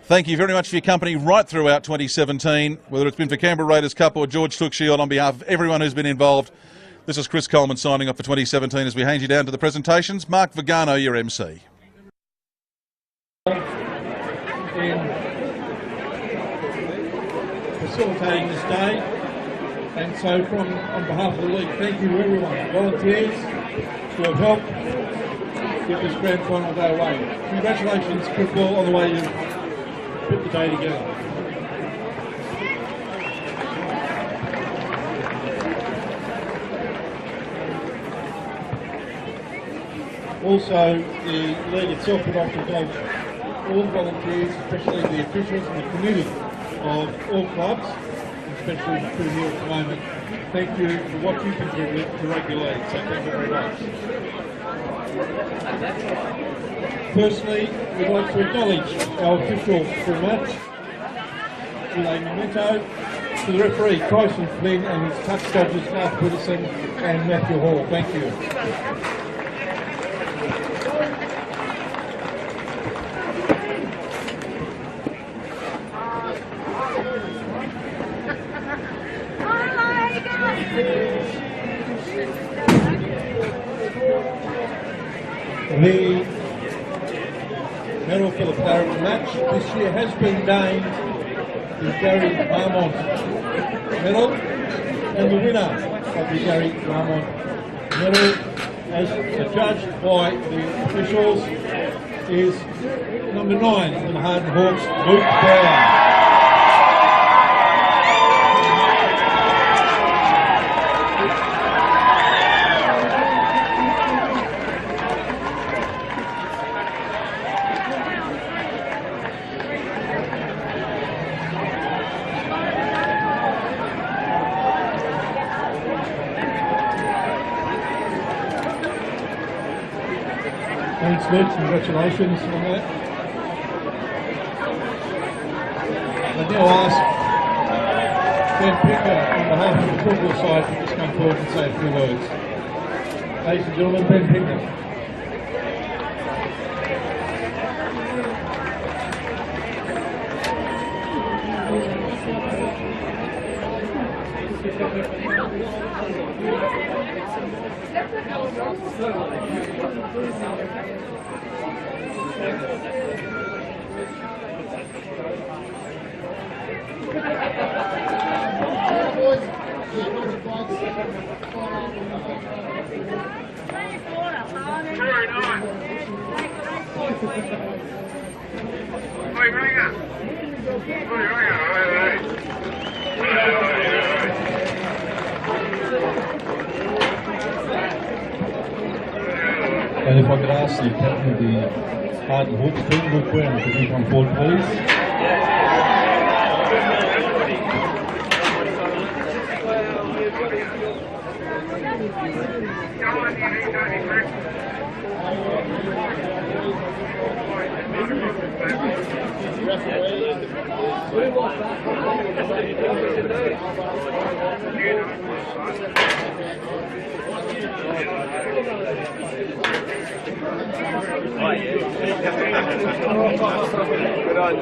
thank you very much for your company right throughout 2017, whether it's been for Canberra Raiders Cup or George Tooke Shield. On behalf of everyone who's been involved, this is Chris Coleman signing off for 2017 as we hand you down to the presentations. Mark Vigano, your MC. Facilitating this day, and so on behalf of the league, thank you to everyone, volunteers who have helped get this grand final day away. Congratulations, Crookwell, on the way you put the day together. Also, the league itself would like to thank all the volunteers, especially the officials and the committee of all clubs, especially the crew here at the moment. Thank you for what you contribute to rugby league, so thank you very much. Firstly, we'd like to acknowledge our official for the match with a memento to the referee, Tyson Flynn, and his touch judges, Mark Widdowson and Matthew Hall. Thank you. The medal for the player of the match this year has been named the Gary Marmont medal, and the winner of the Gary Marmont medal, as judged by the officials, is number 9 for the Harden Hawks, Luke Brown. Thanks, Luke. Congratulations on that. I now ask Ben Picker, on behalf of the Crookwell side, to just come forward and say a few words. Ladies and gentlemen, Ben Picker. And if I could ask the captain of the Harden Hawks team, Luke Brown, could you come forward, please? Good on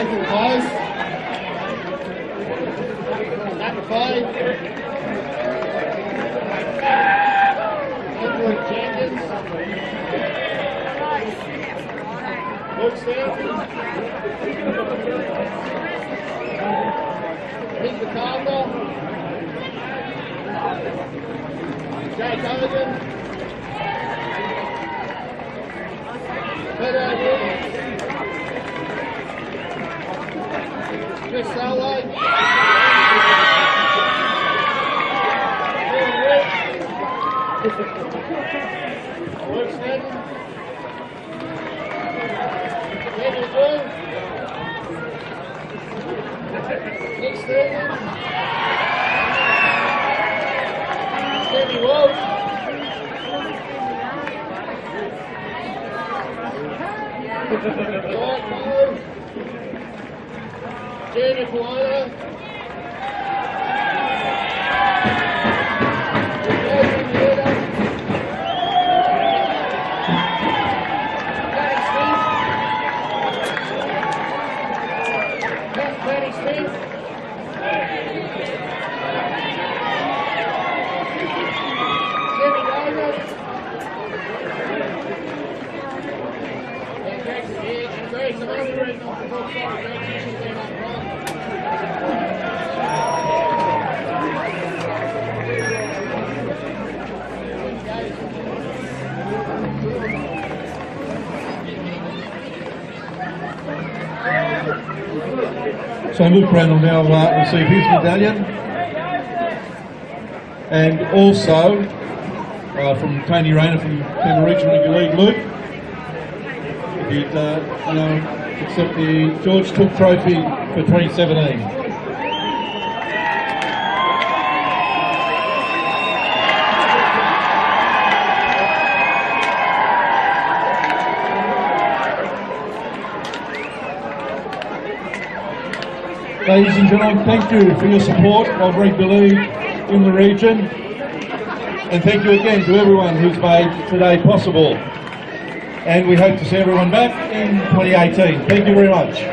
Nathan Close. Number 5. Edward Jenkins. Luke Stanton. Peter Carter. Jake Hogan. Peter Wood. Chris Salway. Luke Stanton. Daniel Wood. Nick Stanton. Sammy Walsh. George Moore. Junior Polona. So Luke Brown will now receive his medallion. And also from Tony Rayner from Canberra Regional Rugby League, Luke, he'd accept the George Tooke Trophy for 2017. Ladies and gentlemen, thank you for your support of rugby league in the region, and thank you again to everyone who's made today possible. And we hope to see everyone back in 2018. Thank you very much.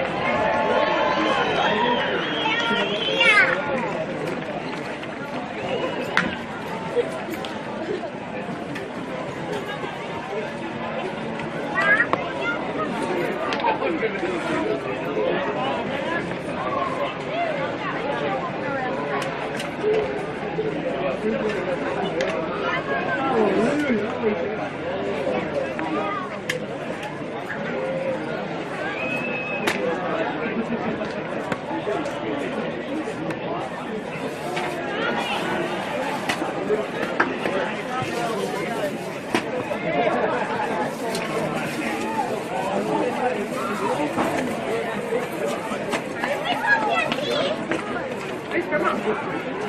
Come on.